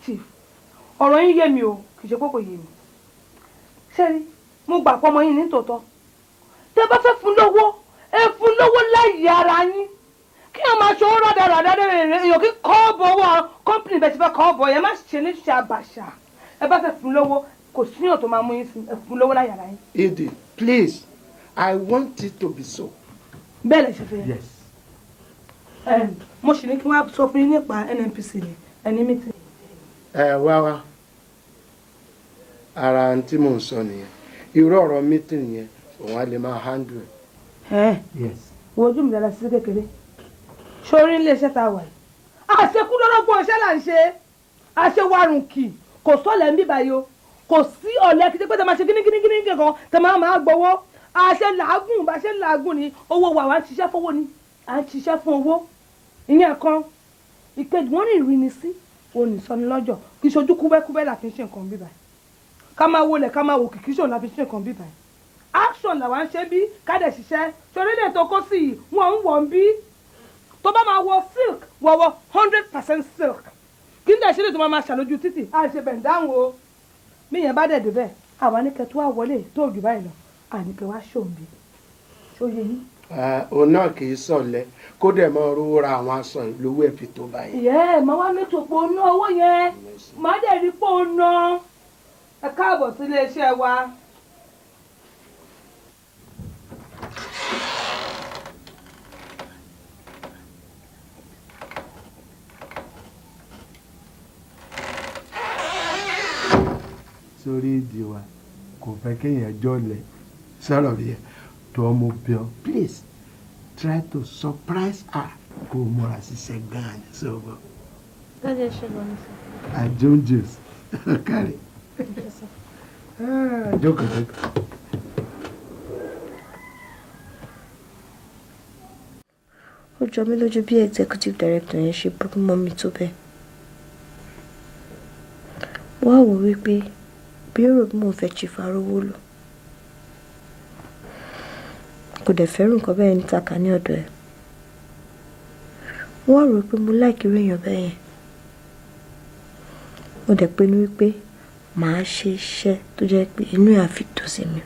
Chief ọ̀rọ̀ yín yé mi o kì í ṣe kókò yé mi. Ṣẹ́rí mo gbà pọ̀ ọmọ yín ní tòótọ́. Tẹ́ bá fẹ́ fún lówó ẹ fún lówó láyé ara yín. Kí wọ́n máa ṣòwò rádaràdá èèyàn kí kọ́ bọ̀ wọ́n company bẹ̀ ti fẹ́ kọ́ bọ̀ yẹn má ṣe ní ṣe àbàṣà. Ẹ bá fẹ́ fún lówó kò síyàn tó máa mú yín sí ẹ fún lówó láyé ara yín. Edie, please, I want it to be so. Bẹ́ẹ̀ lè ṣe fẹ́. Yes. Mo ṣì ní kí wọ́n sọ fún yín nípa NNPC ni ẹni meeting. Wá ara tí mò ń sọ nìyẹn irú ọ̀rọ̀ meeting yẹn òun á lè máa handle. Yes. Wo ojú mi dára sí kékeré sórí ilé iṣẹ́ tá a wà yìí àṣekú lọ́lọ́gbọ́n iṣẹ́ là ń ṣe àṣewárùn kì kò sọ́lẹ̀ ń bíbá yìí o kò sí ọ̀lẹ́ kí pé tẹ máa ṣe kíníkíní kankan tẹ máa gbowó àṣẹ làágùn bá ṣe làágùn ni owó wa à ń ṣiṣẹ́ fowó ni à ń ṣiṣẹ́ fún owó ìyẹn kan ìkejì wọn ní ìrìnnìsí onísọnilọ́jọ́ kì í ṣojú kúbẹ́kúbẹ́ là fi ń ṣe nǹkan bíbá yìí ká máa wọlé ká máa wò kìkì ṣòun la fi ṣe nǹkan bíbá yìí action làwa ń ṣe bí kádẹ̀ ṣiṣẹ́ torí lè tó kó sí i wọ́n ń wọ̀n bí tó bá máa wọ silk wọ̀wọ̀ 100% silk kí n dẹ̀ ṣe lè tó máa ṣàlójú títì à ń ṣe bẹ̀ ń dáhùn o bí yẹn bá dẹ̀ dé bẹ́ẹ̀ àwa ní kẹtù wá wọlé tó jù báyìí lọ àníkẹ́ wá ṣòun bí ṣóye yín. Òun náà kì í sọ̀lẹ̀ kó dẹ̀ máa rówó ra àwọn aṣọ ìlówó ẹ̀ fi tó báyìí. ìyẹ́ máa wá mẹ́tò pé ó ná owó yẹn máa dẹ̀ rí pé ó ná ẹ káàbọ̀ sí iléeṣẹ́ wa. Sórí ìdí wa kò fẹ́ kéèyàn jọ̀lẹ̀ sọ̀rọ̀ bí ẹ tó ọmọ bíọ́ please try to surprise her kó o múra ṣiṣẹ́ gan-an ní sọ́gbọ́. Dájú ẹ ṣe lọ ní sọ. Àjọǹjẹs kárí. Jókòó. Ó jọ mí lójú bí executive director yẹn ṣe burú mọ́ mi tó bẹ́ẹ̀. Wọ́n á wò wípé bí ó rò bí mo fẹ́ chief arówó lò. Kò dẹ̀ fẹ́ràn nǹkan bẹ́ẹ̀ ní tàkà ní ọ̀dọ̀ ẹ̀. Wọ́n á rò pé mo láìkí rí èèyàn bẹ́ẹ̀ yẹn. mo dẹ̀ pinnu wípé màá ṣe iṣẹ́ tó jẹ́ pé inú ẹ̀ á fi dùn sí mi.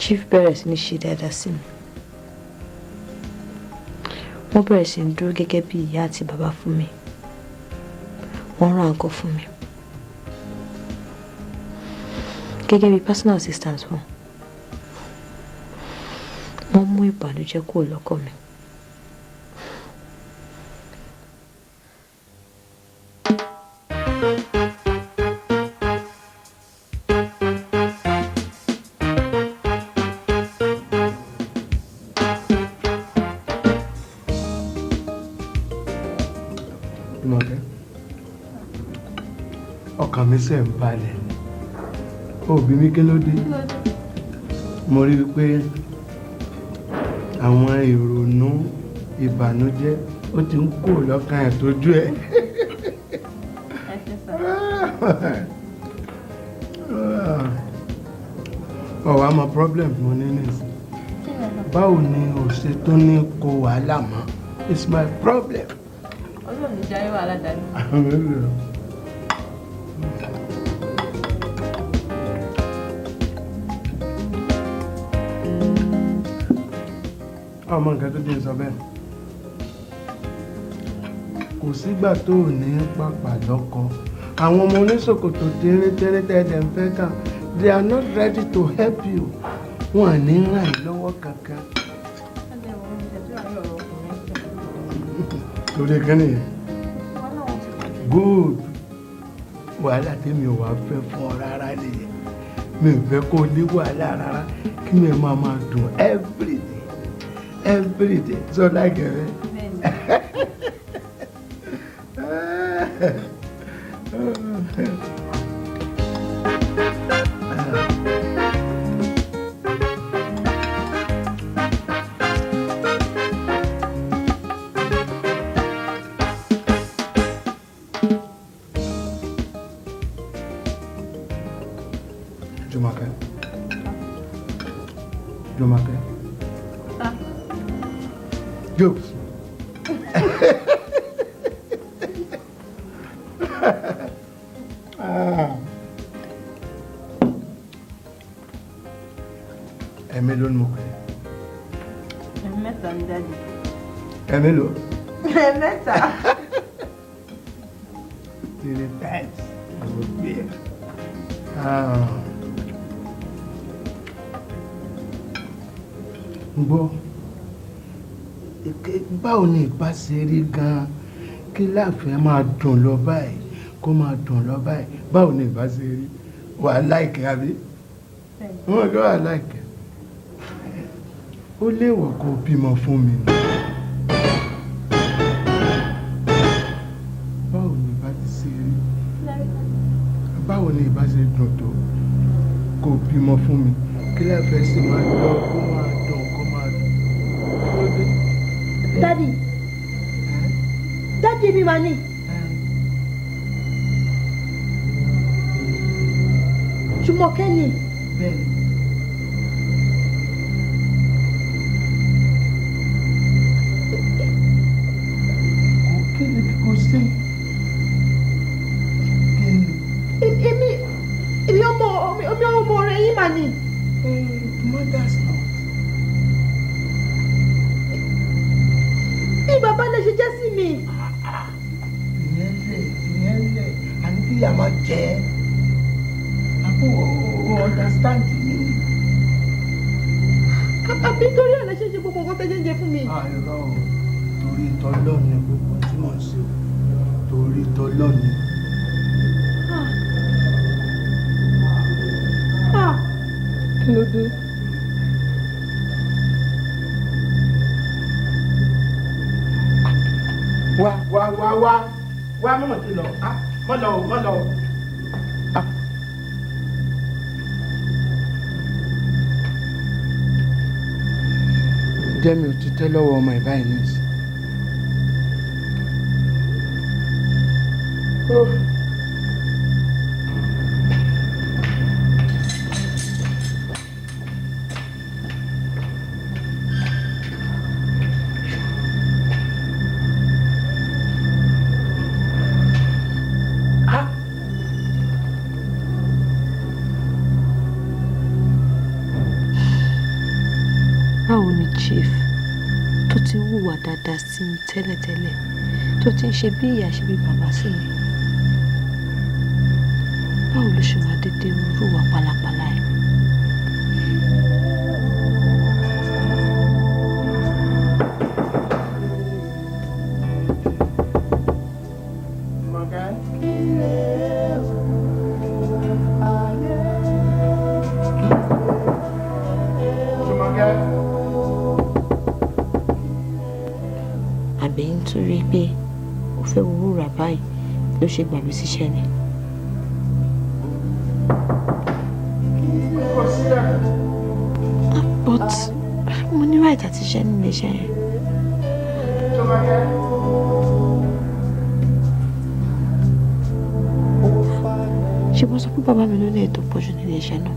Chief bẹ̀rẹ̀ sí ní ṣe dáadáa sí mi. Wọ́n bẹ̀rẹ̀ sí ní dúró gẹ́gẹ́ bí ìyá àti bàbá fún mi. Wọ́n rán nǹkan fún mi. Gẹ́gẹ́ bí personal assistant wọn. Wọ́n mú ìbànújẹ́ kúrò lọ́kàn mi. Ọkàn mi ṣe ń balẹ̀. Òbí mi kí ló dé? Mo rí i pé àwọn ìrònú ìbànújẹ́ ó ti ń kó lọ́kàn ẹ̀ tójú ẹ̀. Ọ̀wá mọ problem mo ní nìsín. Báwo ni o ṣe tó ní kó wàhálà mọ́? It's my problem. Ọlọ́run ní jayé wàhálà dání. Ọmọ nǹkan tó dé sọ bẹ́ẹ̀. Kò sígbà tó ò ní pàpà lọ́kọ. Àwọn ọmọ oníṣòkòtò tẹ́rẹ́tẹ́rẹ́ tẹ́ẹ̀dẹ̀ ń fẹ́ kà. They are not ready to help you. Wọ́n à ní ràn yín lọ́wọ́ kankan. Lórí kẹ́ni yẹn. Good. Wàhálà tí mi ò wá fẹ́ fún ọ rárá nìyẹn. Mi ò fẹ́ kó o ní wàhálà rárá. Kí mi ẹ̀ máa dùn every day. So like it. Jùmọ̀kẹ́. Jokes. Ẹ̀mí ló ń mú pé. Ẹ̀mẹ́ta ni dájú. Ẹ̀mí ló. Ẹ̀mẹ́ta. 3 times. Gbọ́. Báwo ni ìbá ṣe rí gan-an kí láàfin máa dùn lọ báyìí kó máa dùn lọ báyìí báwo ni ìbá ṣe rí wà láìkẹ́ àbí wọ́n gbọ́ wà láìkẹ́ ó léèwọ̀ kó bímọ fún mi ni báwo ni ìbá ti ṣe rí báwo ni ìbá ṣe dùn tó kó bímọ fún mi kí láàfin sì máa lọ kó máa dùn kó máa dùn. Daddy. dáàdì mi mà ní. Jùmọ̀kẹ́ ni. Bẹ́ẹ̀ni. Kí ni kò sí? Èmi ọmọ rẹ̀ yín mà ní. Mother's not. Bí bàbá lè ṣe jẹ́ sí mi. Ìyẹn lẹ̀, àní kí ìyá máa jẹ́ ẹ́. Àbò understand mi. Àbí torí ẹ̀ lè ṣe gbogbo nǹkan tẹ́jẹ́ ń jẹ fún mi. Àìrọ̀ o, torí tọ́lọ́ ni gbogbo tí mò ń ṣe o. Torí tọ́lọ́ ni. Kí ló dé? Wá mọ̀mọ́ ti lọ. Mọ́ lọ. Jẹ́mi ò ti tẹ́ lọ́wọ́ ọmọ ìbáyìí ní ìsìn. Báwo ni chief tó ti ń hùwà dáadáa sí mi tẹ́lẹ̀tẹ́lẹ̀ tó ti ń ṣe bí ìyá ṣe bí bàbá sí mi, báwo ló ṣe máa dédé rú wà pálapàla ẹ̀? Àbí nítorí pé ó fẹ́ wo wúrà báyìí ló ṣe gbà mí síṣẹ́ ni. But mo ní right àti iṣẹ́ nílé iṣẹ́ yẹn. Ṣé mo sọ pé bàbá mi ló ní ètò pọ̀jù nílé iṣẹ́ náà?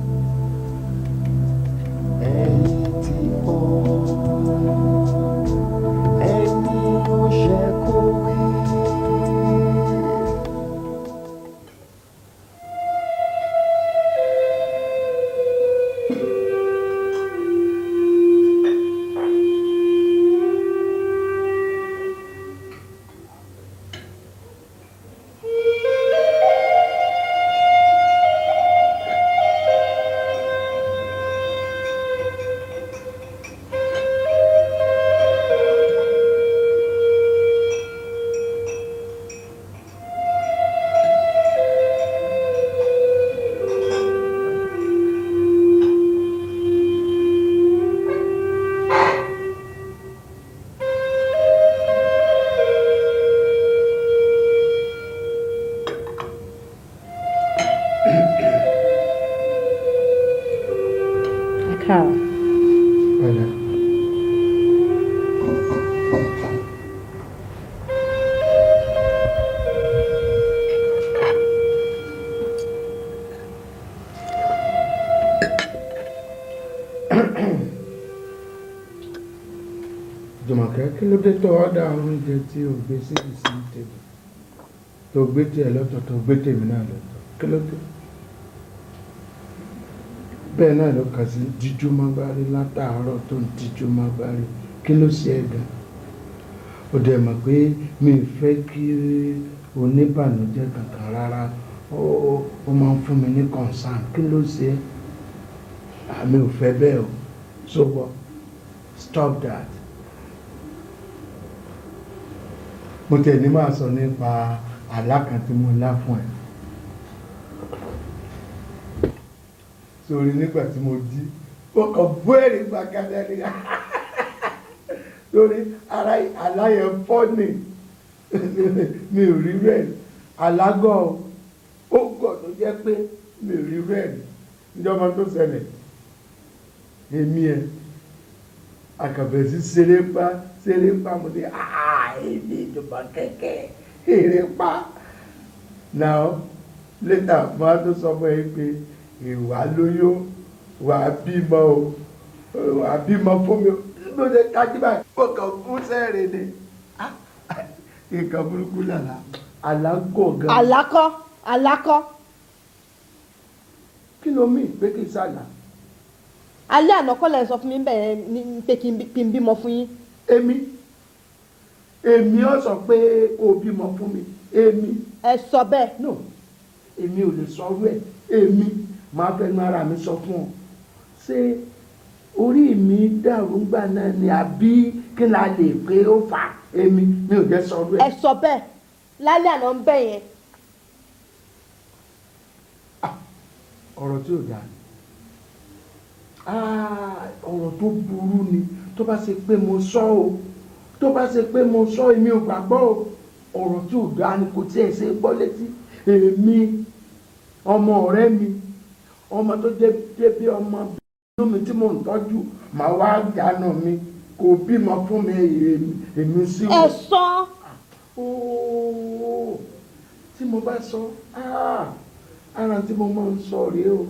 Jùmọ̀kẹ́, kí ló dé tó ọ̀dà àwọn oúnjẹ tí o gbé sí ìsinmi tèmi tó gbé tiẹ̀ lọ́tọ̀ tó gbé tèmi náà lọ́tọ̀, kí ló dé? Bẹ́ẹ̀ náà ló kà sí díjú mágbárí látàárọ̀ tó ń díjú mágbárí, kí ló ṣe ẹ́ gan? Ó dẹ̀ mọ̀ pé mi ò fẹ́ kí oníbànújẹ́ kankan rárá, ó máa ń fún mi ní concern, kí ló ṣe ẹ́? Àmì ò fẹ́ bẹ́ẹ̀ o, so what? Stop that. Mo tẹ̀ ní máa sọ nípa àlá kan tí mo lá fún ẹ. Sórí nígbà tí mo jí, ó kàn bú èrè gbàgádà ní lórí ara àlá yẹn fọ́ ni mi ò rí rẹ̀ alágọ̀ ó gọ̀ tó jẹ́ pé mi ò rí rẹ̀ níjọba tó ṣẹlẹ̀ èmi ẹ̀ àkàbẹ̀ sí ṣeré pa mo ní èmi ìjọba kẹ̀kẹ́ eré pa now later mo á tó sọ fún ẹ pé ìwà lóyún wà á bímọ o wà á bímọ fún mi ló ṣe kájí báyìí ó kàn fún sẹ́ẹ̀rẹ̀ ni nǹkan burúkú làlá àlágọ̀ gan. àlákọ́. kí ló mí pé kí n sàlà. alẹ́ àná kọ́lẹ̀ sọ fún mi bẹ́ẹ̀ ni pé kí n bímọ fún yín. èmi ó sọ pé kó bímọ fún mi èmi. ẹ sọ bẹ́ẹ̀. no èmi ò lè sọ ọ̀rọ̀ ẹ̀ èmi máa fẹnu ara mi sọ fún ọ ṣé orí mi dàrú gbà náà ni àbí kí n la lè pé ó fà èmi mi ò jẹ́ sọ ọ̀rọ̀ ẹ̀. ẹ sọ bẹ́ẹ̀ lálẹ́ àná ń bẹ̀ yẹn. ọ̀rọ̀ tí ò dáa ọ̀rọ̀ tó burú ni tó bá ṣe pé mo sọ o tó bá ṣe pé mo sọ èmi ò gbàgbọ́ o ọ̀rọ̀ tí ò dáa ni kò tí ẹ̀ ṣe gbọ́ létí èmi ọmọ ọ̀rẹ́ mi ọmọ tó jẹ́ bí ọmọ inú mi tí mò ń tọ́jú màá wá jáná mi kò bímọ fún mi èmi sí o. ẹ sọ. tí mo bá sọ ara tí mo máa ń sọ rèé o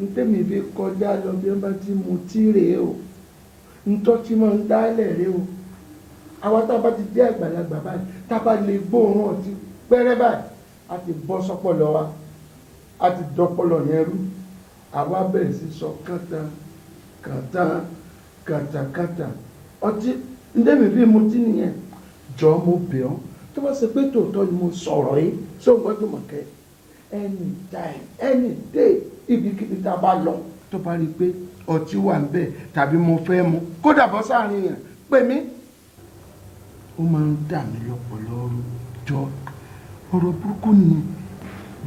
ntẹ́mi fi kọjá lọ bí wọ́n bá ti mu tí rèé o ntọ́ tí máa ń dálẹ̀ rèé o àwa tá a bá ti dé àgbàlagbà báyìí tá a bá lè gbóòórùn ọtí pẹ́rẹ́ báyìí a ti bọ́ sọ́pọ̀lọ́ wa a ti dọ́pọ̀lọ́ yẹn rú àwa bẹ̀rẹ̀ sí sọ kàtà ọtí ntẹ́mi fi mu tí nìyẹn jọ mo bẹ̀ ọ́ tó bá ṣe pé tòótọ́ ni mo sọ̀rọ̀ yìí sóògùn tó mọ̀ kẹ́ anytime any day ibikíbi tá a bá lọ tó bá rí i pé ọtí wà ń bẹ tàbí mo fẹ́ mu kódà bọ́ sáàrin yẹn pè mí ó máa ń dà mí lọ́pọ̀lọ́ jọ ọ̀rọ̀ burúkú ni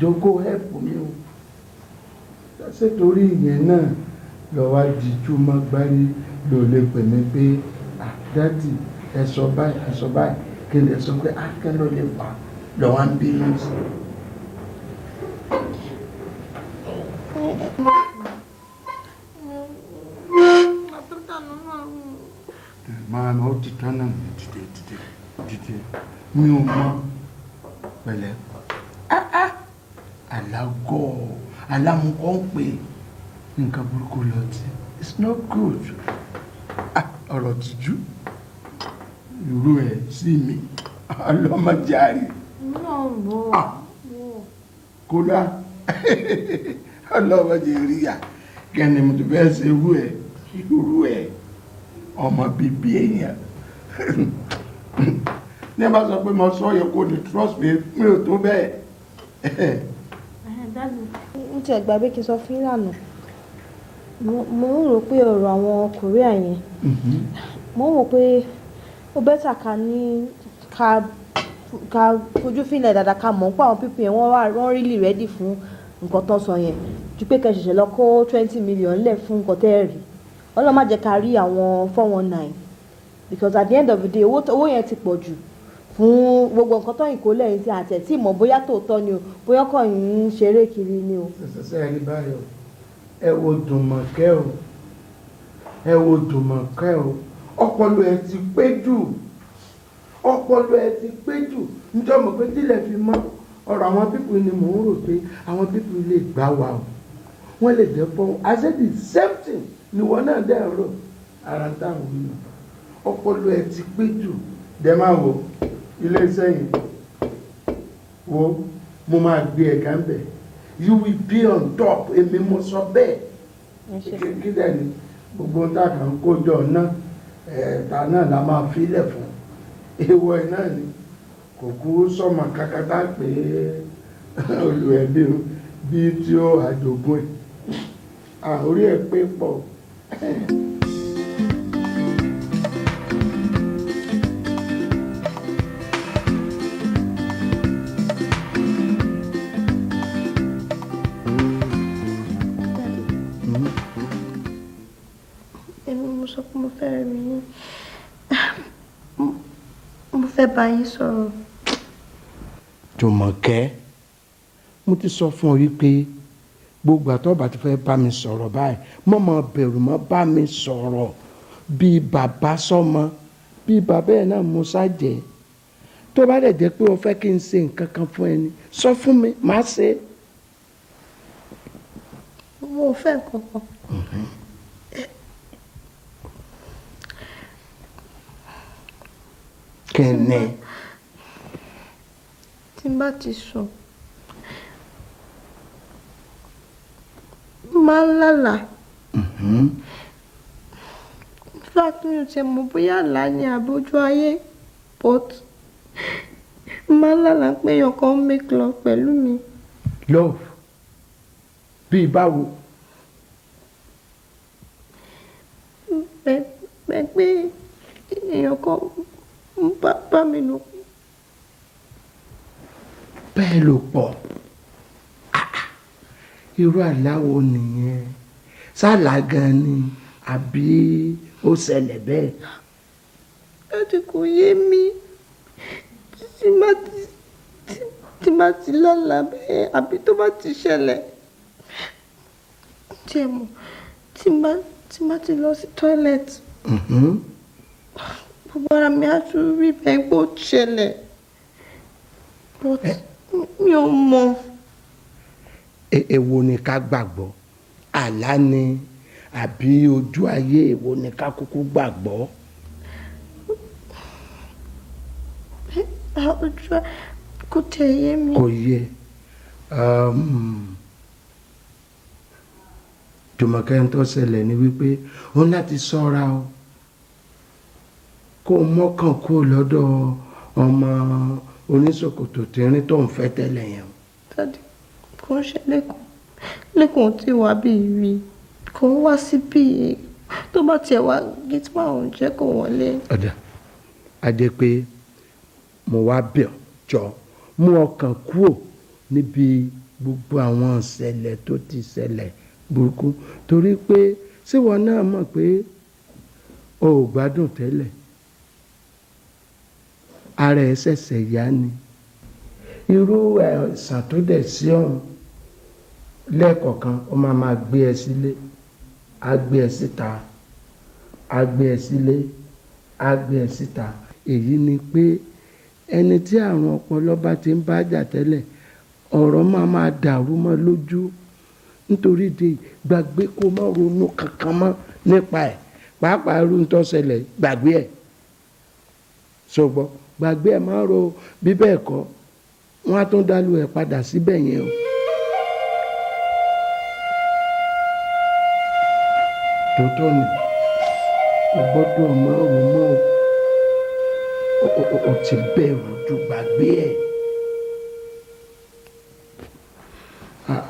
jọ kó help mi o ṣètòrí ìyẹn náà lọ́wọ́ díjú má gbárí ló lè pè mí pé dádì ẹ sọ báyìí kí ni ẹ sọ pé akẹ́lọ́ lè fà lọ́wọ́ ń bínú sí i. Màmá ó ti tán náà dìde mi ò mọ pẹ̀lẹ́ alámukọ́ ń pè nǹkan burúkú lọ tí it's not good ọ̀rọ̀ tìjú irú ẹ̀ sí mi ọlọ́mọdéárì kódà ọlọ́mọdé ríyà kẹ́ni mo ti fẹ́ ṣe irú ẹ̀ ọmọ bíbí èèyàn ní ẹ bá sọ pé mo sọ yẹ kó ní trust me mi ò tó bẹ́ẹ̀. n tiẹ̀ gbàgbé kí n sọ fún ìlànà mo ń rò pé ọ̀rọ̀ àwọn Korea yẹn mo ń rò pé ó bẹ́tà ká fojú fílẹ̀ dáadáa ká mọ̀ pé àwọn pípín yẹn wọ́n really ready fún nǹkan tó sọ yẹn ju pé kẹ́ ṣẹ̀ṣẹ̀ lọ kó 20 million lẹ̀ fún nǹkan tẹ́ ẹ̀ rí ọlọ́run má jẹ́ ká rí àwọn 419 because at the end of the day owó yẹn ti pọ̀ jù fún gbogbo nǹkan tó yìn kó lẹ́yìn tí àtẹ̀ tí mọ̀ bóyá tòótọ́ ni o bóyá kàn yín ń ṣeré kiri ni o. ṣẹ̀ṣẹ̀ rí báyìí o ẹ wo Dùmọ̀kẹ́ o ọpọlọ ẹ ti pé jù níjọ́ mọ̀ pé tílẹ̀ fi mọ́ ọ̀rọ̀ àwọn pípù ni mò ń rò pé àwọn pípù lè gbá wa o wọ́n lè dẹ́ fọ́ I said the same thing ni wọ́n náà dẹ́ rò ara táwọn wí ọpọlọ ẹ ti pé jù dẹ́ máa wò ilé iṣẹ́ yìí wo mo máa gbé ẹ̀ka ń bẹ̀ you will be on top èmi mo sọ bẹ́ẹ̀ kí dẹ̀ ni gbogbo tá a kàn kó jọ náà ẹ̀ẹ̀ta náà la máa filẹ̀ fún èèwọ̀ ẹ̀ náà ni kò kú sọ́mọ kakata pé olùẹ̀bí bí tí ó àjogún ẹ̀ orí ẹ̀ pé pọ̀. sọ pé mo fẹ́ rí yín mo fẹ́ bá yín sọ̀rọ̀. Jùmọ̀kẹ́ mo ti sọ fún ọ wípé gbogbo àtọ́ba ti fẹ́ bá mi sọ̀rọ̀ báyìí mọ́ mọ́ bẹ̀rù mọ́ bá mi sọ̀rọ̀ bíi bàbá sọ́mọ bíi bàbá ẹ̀ náà mo ṣàjẹ́ tó bá dẹ̀ jẹ́ pé o fẹ́ kí n ṣe nǹkan kan fún ẹni sọ fún mi màá ṣe. mo fẹ́ kankan. kẹ́ni. tí n bá ti sùn máa ń lálàá. fact mi ò tẹ̀ mọ̀ bóyá àlá ni àbójú ayé but máa ń lálàá pé èèyàn kan ń make love pẹ̀lú mi. love bíi báwo. bẹ́ẹ̀ pé èèyàn kan ń bá mi lò pọ̀. bẹ́ẹ̀ ló pọ̀ irú àlá wo nìyẹn sálà gan ni àbí ó ṣẹlẹ̀ bẹ́ẹ̀. láti kò yé mi tí má ti lálàá bẹ́ẹ̀ àbí tó bá ti ṣẹlẹ̀ tí ẹ mọ̀ tí má ti lọ sí toilet gbogbo ara mi á tún rí bẹ́ẹ̀ pé ó ṣẹlẹ̀ but mi ò mọ̀. èwo ni ká gbàgbọ́ àlá ni àbí ojú ayé èwo ni ká kúkú gbàgbọ́. ojú kò tẹ̀ yé mi. kò yé Jùmọ̀kẹ́ ń tó ṣẹlẹ̀ ni wípé ó láti ṣọ́ra o kó mọ́kàn kúrò lọ́dọ̀ ọmọ oníṣòkòtò tínrín tó ń fẹ́ tẹ́lẹ̀ yẹn. Dádì kò ń ṣe lẹ́kùn tí wàá bí rí kò ń wá síbí tó bá tiẹ̀ wá gate máa ń jẹ́ kó wọlé. ọ̀dà adé pé mo wá bẹ̀ jọ mú ọkàn kúrò níbi gbogbo àwọn ìṣẹ̀lẹ̀ tó ti ṣẹlẹ̀ burúkú torí pé síwọ náà mọ̀ pé o ò gbádùn tẹ́lẹ̀ ara ẹ̀ ṣẹ̀ṣẹ̀ yá ni irú ẹ̀sán tó dẹ̀ sí ọ̀hún lẹ́ẹ̀kọ̀ọ̀kan ó máa gbé ẹ sílé á gbé ẹ síta á gbé ẹ sílé á gbé ẹ síta èyí ni pé ẹni tí àrùn ọpọlọ bá ti ń bá jà tẹ́lẹ̀ ọ̀rọ̀ máa dàrú mọ́ lójú nítorí de gbàgbé kó má ronú kankan mọ́ nípa ẹ̀ pàápàá irú tó ṣẹlẹ̀ gbàgbé ẹ̀ ṣùgbọ́n gbàgbé ẹ̀ máa ro bí bẹ́ẹ̀ kọ́ wọ́n á tún dálù ẹ̀ padà síbẹ̀ yẹn o. tòótọ́ ni o gbọ́dọ̀ máa rò mọ́ o ti bẹ̀rù ju gbàgbé ẹ̀.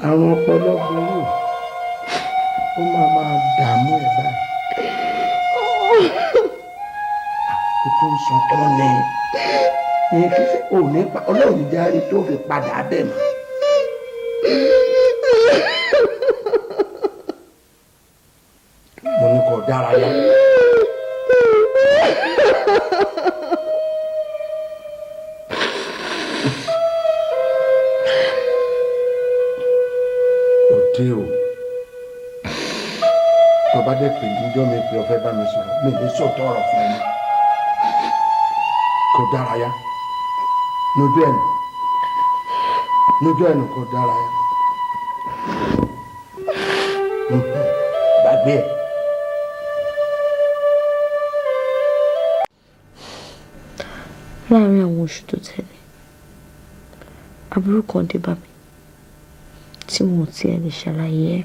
àrùn ọpọlọ burú ó máa dààmú ẹ̀ báyìí. o tún sọkún ni ọlọ́run járe tó fi padà bẹ̀ mọ́. mo ní kó dárayá. òde o tó bá dé pé níjọ́ mi pé o fẹ́ bá mi sọ̀rọ̀ mi ní sọ̀tọ̀ ọ̀rọ̀ fún mi kó dárayá lójú ẹnu kó dárayá gbàgbé ẹ̀. láàárín àwọn oṣù tó tẹ̀lé aburú kan dé bá mi tí mo tiẹ̀ lè ṣàlàyé ẹ̀.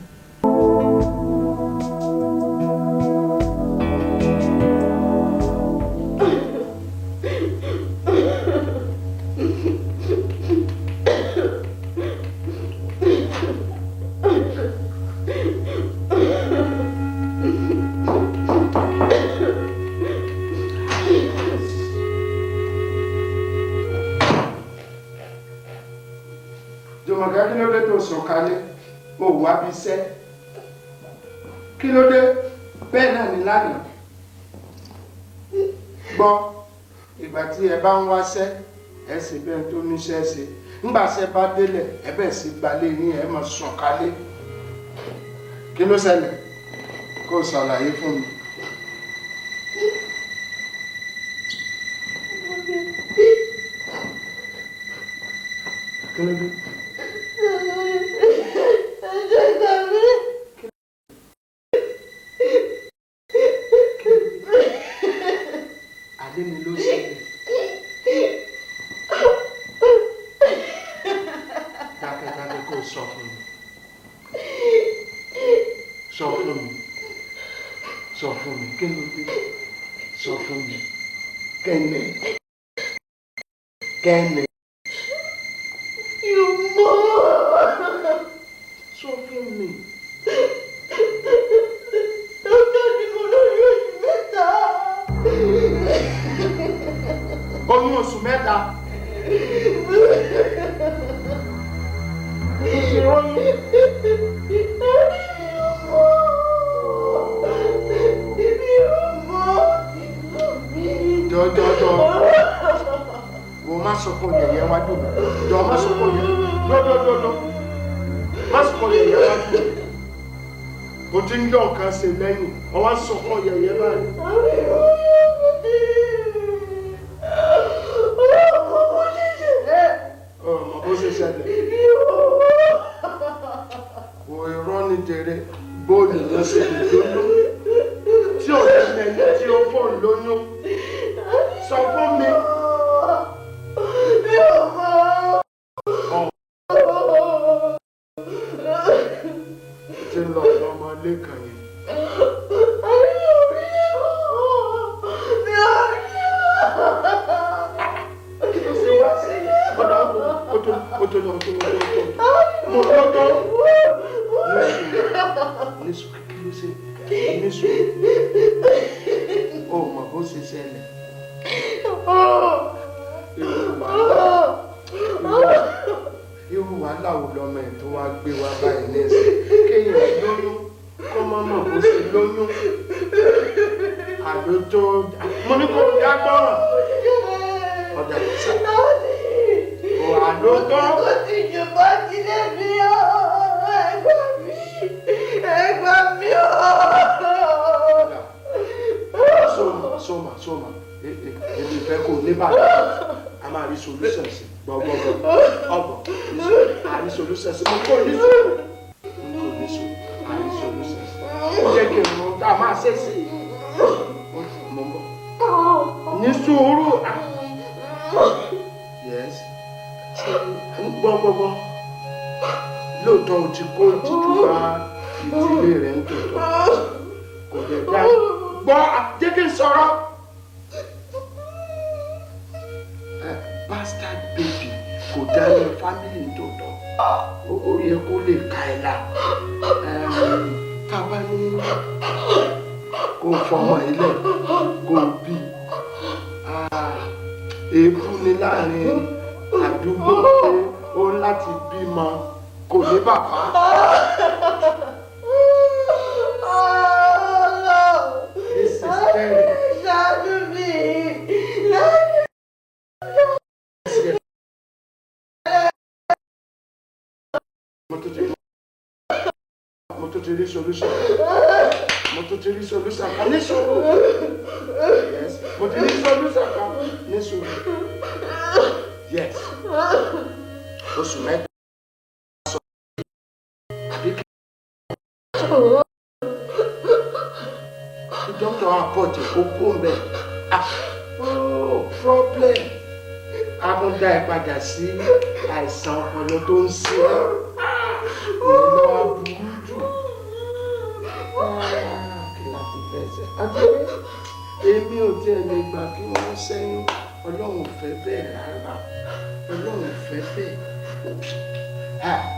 Jùmọ̀kẹ́ kí ló dé tó sùn kalẹ̀ o wá bí iṣẹ́ kí ló dé bẹ́ẹ̀ náà ní lánàá gbọ́ ìgbà tí ẹ bá ń wáṣẹ́ ẹ sì bẹ́ẹ̀ tó níṣẹ́ ṣe ńgbàṣẹ́ bá délẹ̀ ẹ bẹ̀ sí gbalẹ̀ yín ẹ máa sùn kalẹ̀ kí ló ṣẹlẹ̀ kó ṣàlàyé fún mi. Kí ló dé? Adé mi ló ṣẹlẹ̀. Dákẹ́dákẹ́ kó sọ fún mi. Sọ fún mi. Sọ fún mi. Kí ló dé? Sọ fún mi. Kẹ́ni. Kẹ́ni. Sọ fún mi. Oyún oṣù mẹ́ta. Ṣé oyún? Jọjọjọ. Wo má sọkún yẹ̀yẹ́ wájú mi. Jọ má sọkún yẹ̀yẹ́. Jọjọjọjọ. Má sọkún yẹ̀yẹ́ wájú mi. O ti ń yọ nǹkan ṣe lẹ́yìn. Wọ́n wá sọkún yẹ̀yẹ́ báyìí. Ọmọ bó ṣe ṣẹlẹ̀. Wo irọ́ ní jẹrẹ bóòlù ló ṣe lóyún. Tí ò ní ẹni tí ó fọ́ lóyún. Sọ fún mi. Ti lọ ọmọ lẹ́kàn yẹn. Irú wàhálà wo lọmọ ẹ̀ tó wá gbé wá báyìí lẹ́sìn kéèyàn lóyún kó mọ́mọ́ kó ṣe lóyún àlójó mo ní kó dágbọ́ràn ọ̀dà sá àlójó. Kò tí ìjọba ti lé mi ọ́ ẹgbà mi ọ́. Sọ́mà èmi fẹ́ kó ní bàtà a máa rí solution sí gbọ̀ngbọ̀ngbọ̀ ọ̀bọ̀ a rí solution sí mo kò ní solution a rí solution sí jẹ́ kí n mú tá a máa ṣe sí mo ń bọ̀ ní sùúrù yes gbọ̀ngbọ̀ngbọ̀ lóòótọ́ o ti kó ìtìjú bá ìdílé rẹ̀ ń tòótọ́ kò dẹ̀ dá gbọ́ jẹ́ kí n sọ̀rọ̀. Bastard baby kò dá ní family tòótọ́ ó yẹ kó lè ka ẹ̀ la tábà ní kó fọmọ ilẹ̀ kó bí èébú ni láàrin àdúgbò pé ó láti bímọ kò ní bàbá. This is terrible. Ṣáájú mi. Mo tó ti rí solution. Kan ní sùúrù. Yes. Mo ti rí solution kan ní sùúrù. Yes. Oṣù mẹ́ta. Dókítà àpọ̀jù kó kó ń bẹ̀. Problem. A mú dá ẹ padà sí àìsàn ọpọlọ tó ń ṣe ẹ́. Ìyẹn lọ́wọ́ burú jù. Kí la ti fẹ́ ṣe? Àbúrò èmi ò tiẹ̀ lè gbà kí wọ́n ṣẹ́yìn. Ọlọ́run fẹ́ bẹ́ẹ̀ rárá. Ọlọ́run fẹ́ bẹ́ẹ̀.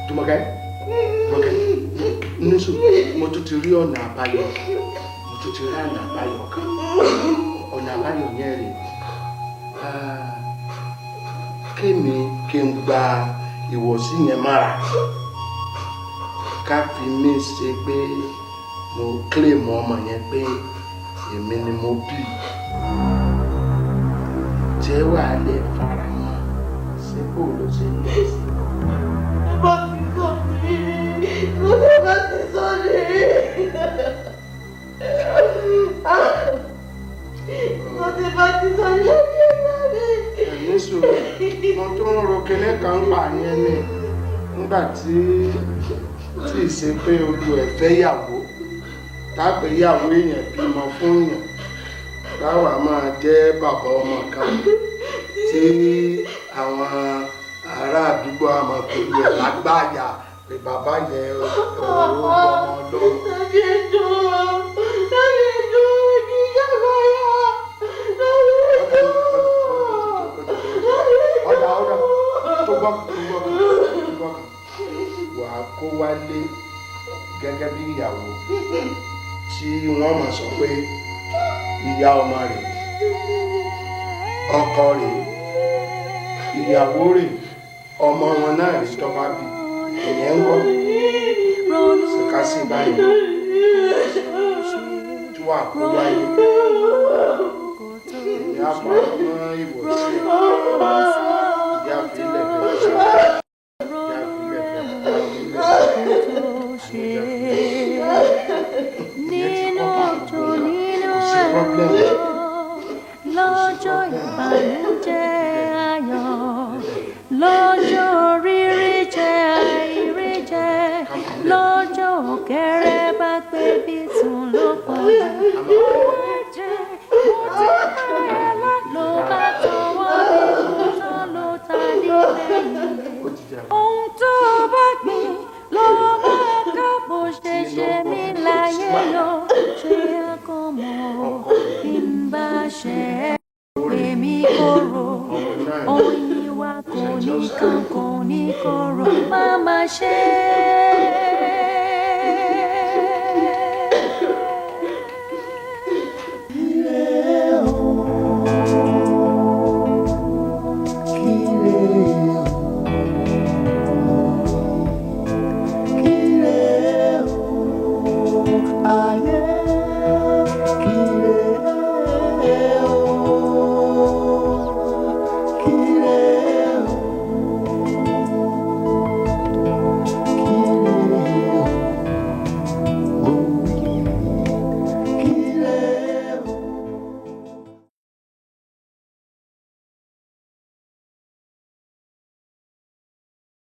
Jùmọ̀kẹ́ nísù mo tún ti rí ọ̀nà àbáyọ kan ọ̀nà àbáyọ yẹn rè kémi kí n gba ìwọ̀sí yẹn mára ká fi mí ṣe pé mo claim ọmọ yẹn pé èmi ni mo bí jẹ́ wàá lè fara mọ́ ṣé kò ló ṣe ń lọ sí. sùúrù mo tó ń ro kinní kan pa yẹn ni nígbà tí ìṣe pé ojú ẹ̀ fẹ́ yàwó tápẹ́ yàwó èèyàn bímọ fún yàn táwa máa jẹ́ bàbá ọmọ kan tí àwọn ará àdúgbò àmọ́ pẹ̀lú ẹ̀ lágbáyà pé bàbá yẹn ọmọ ọlọ́run. ọ̀dà tó gbọ́ wà á kó wálé gẹ́gẹ́ bí ìyàwó tí wọ́n mọ̀ sọ pé ìyá ọmọ rẹ̀ ọkọ rẹ̀ ìyàwó rẹ̀ ọmọ wọn náà rí tó bá bí ìyẹn ń bọ̀ ṣèkásí báyìí tí wà kó wáyé ìyá pa ọmọ ìwòsàn ìyá fílẹ̀ lọ́jọ́ ìbànújẹ́ ayọ̀ lọ́jọ́ rírí jẹ́ àìrí jẹ́ lọ́jọ́ òkèrè bá pé bí tún ló pọ̀ jù jẹ́ mo ti bẹ̀rẹ̀ ló bá tọwọ́ mi tán ló ta nílẹ̀ ohun tó bá gbìn ló bá ká bó ṣe ṣe mí láyé lọ ṣe àkọ́mọ́ bí n bá ṣe èmi kóró ohun ìwà kò ní kan kò ní kóró má má ṣe.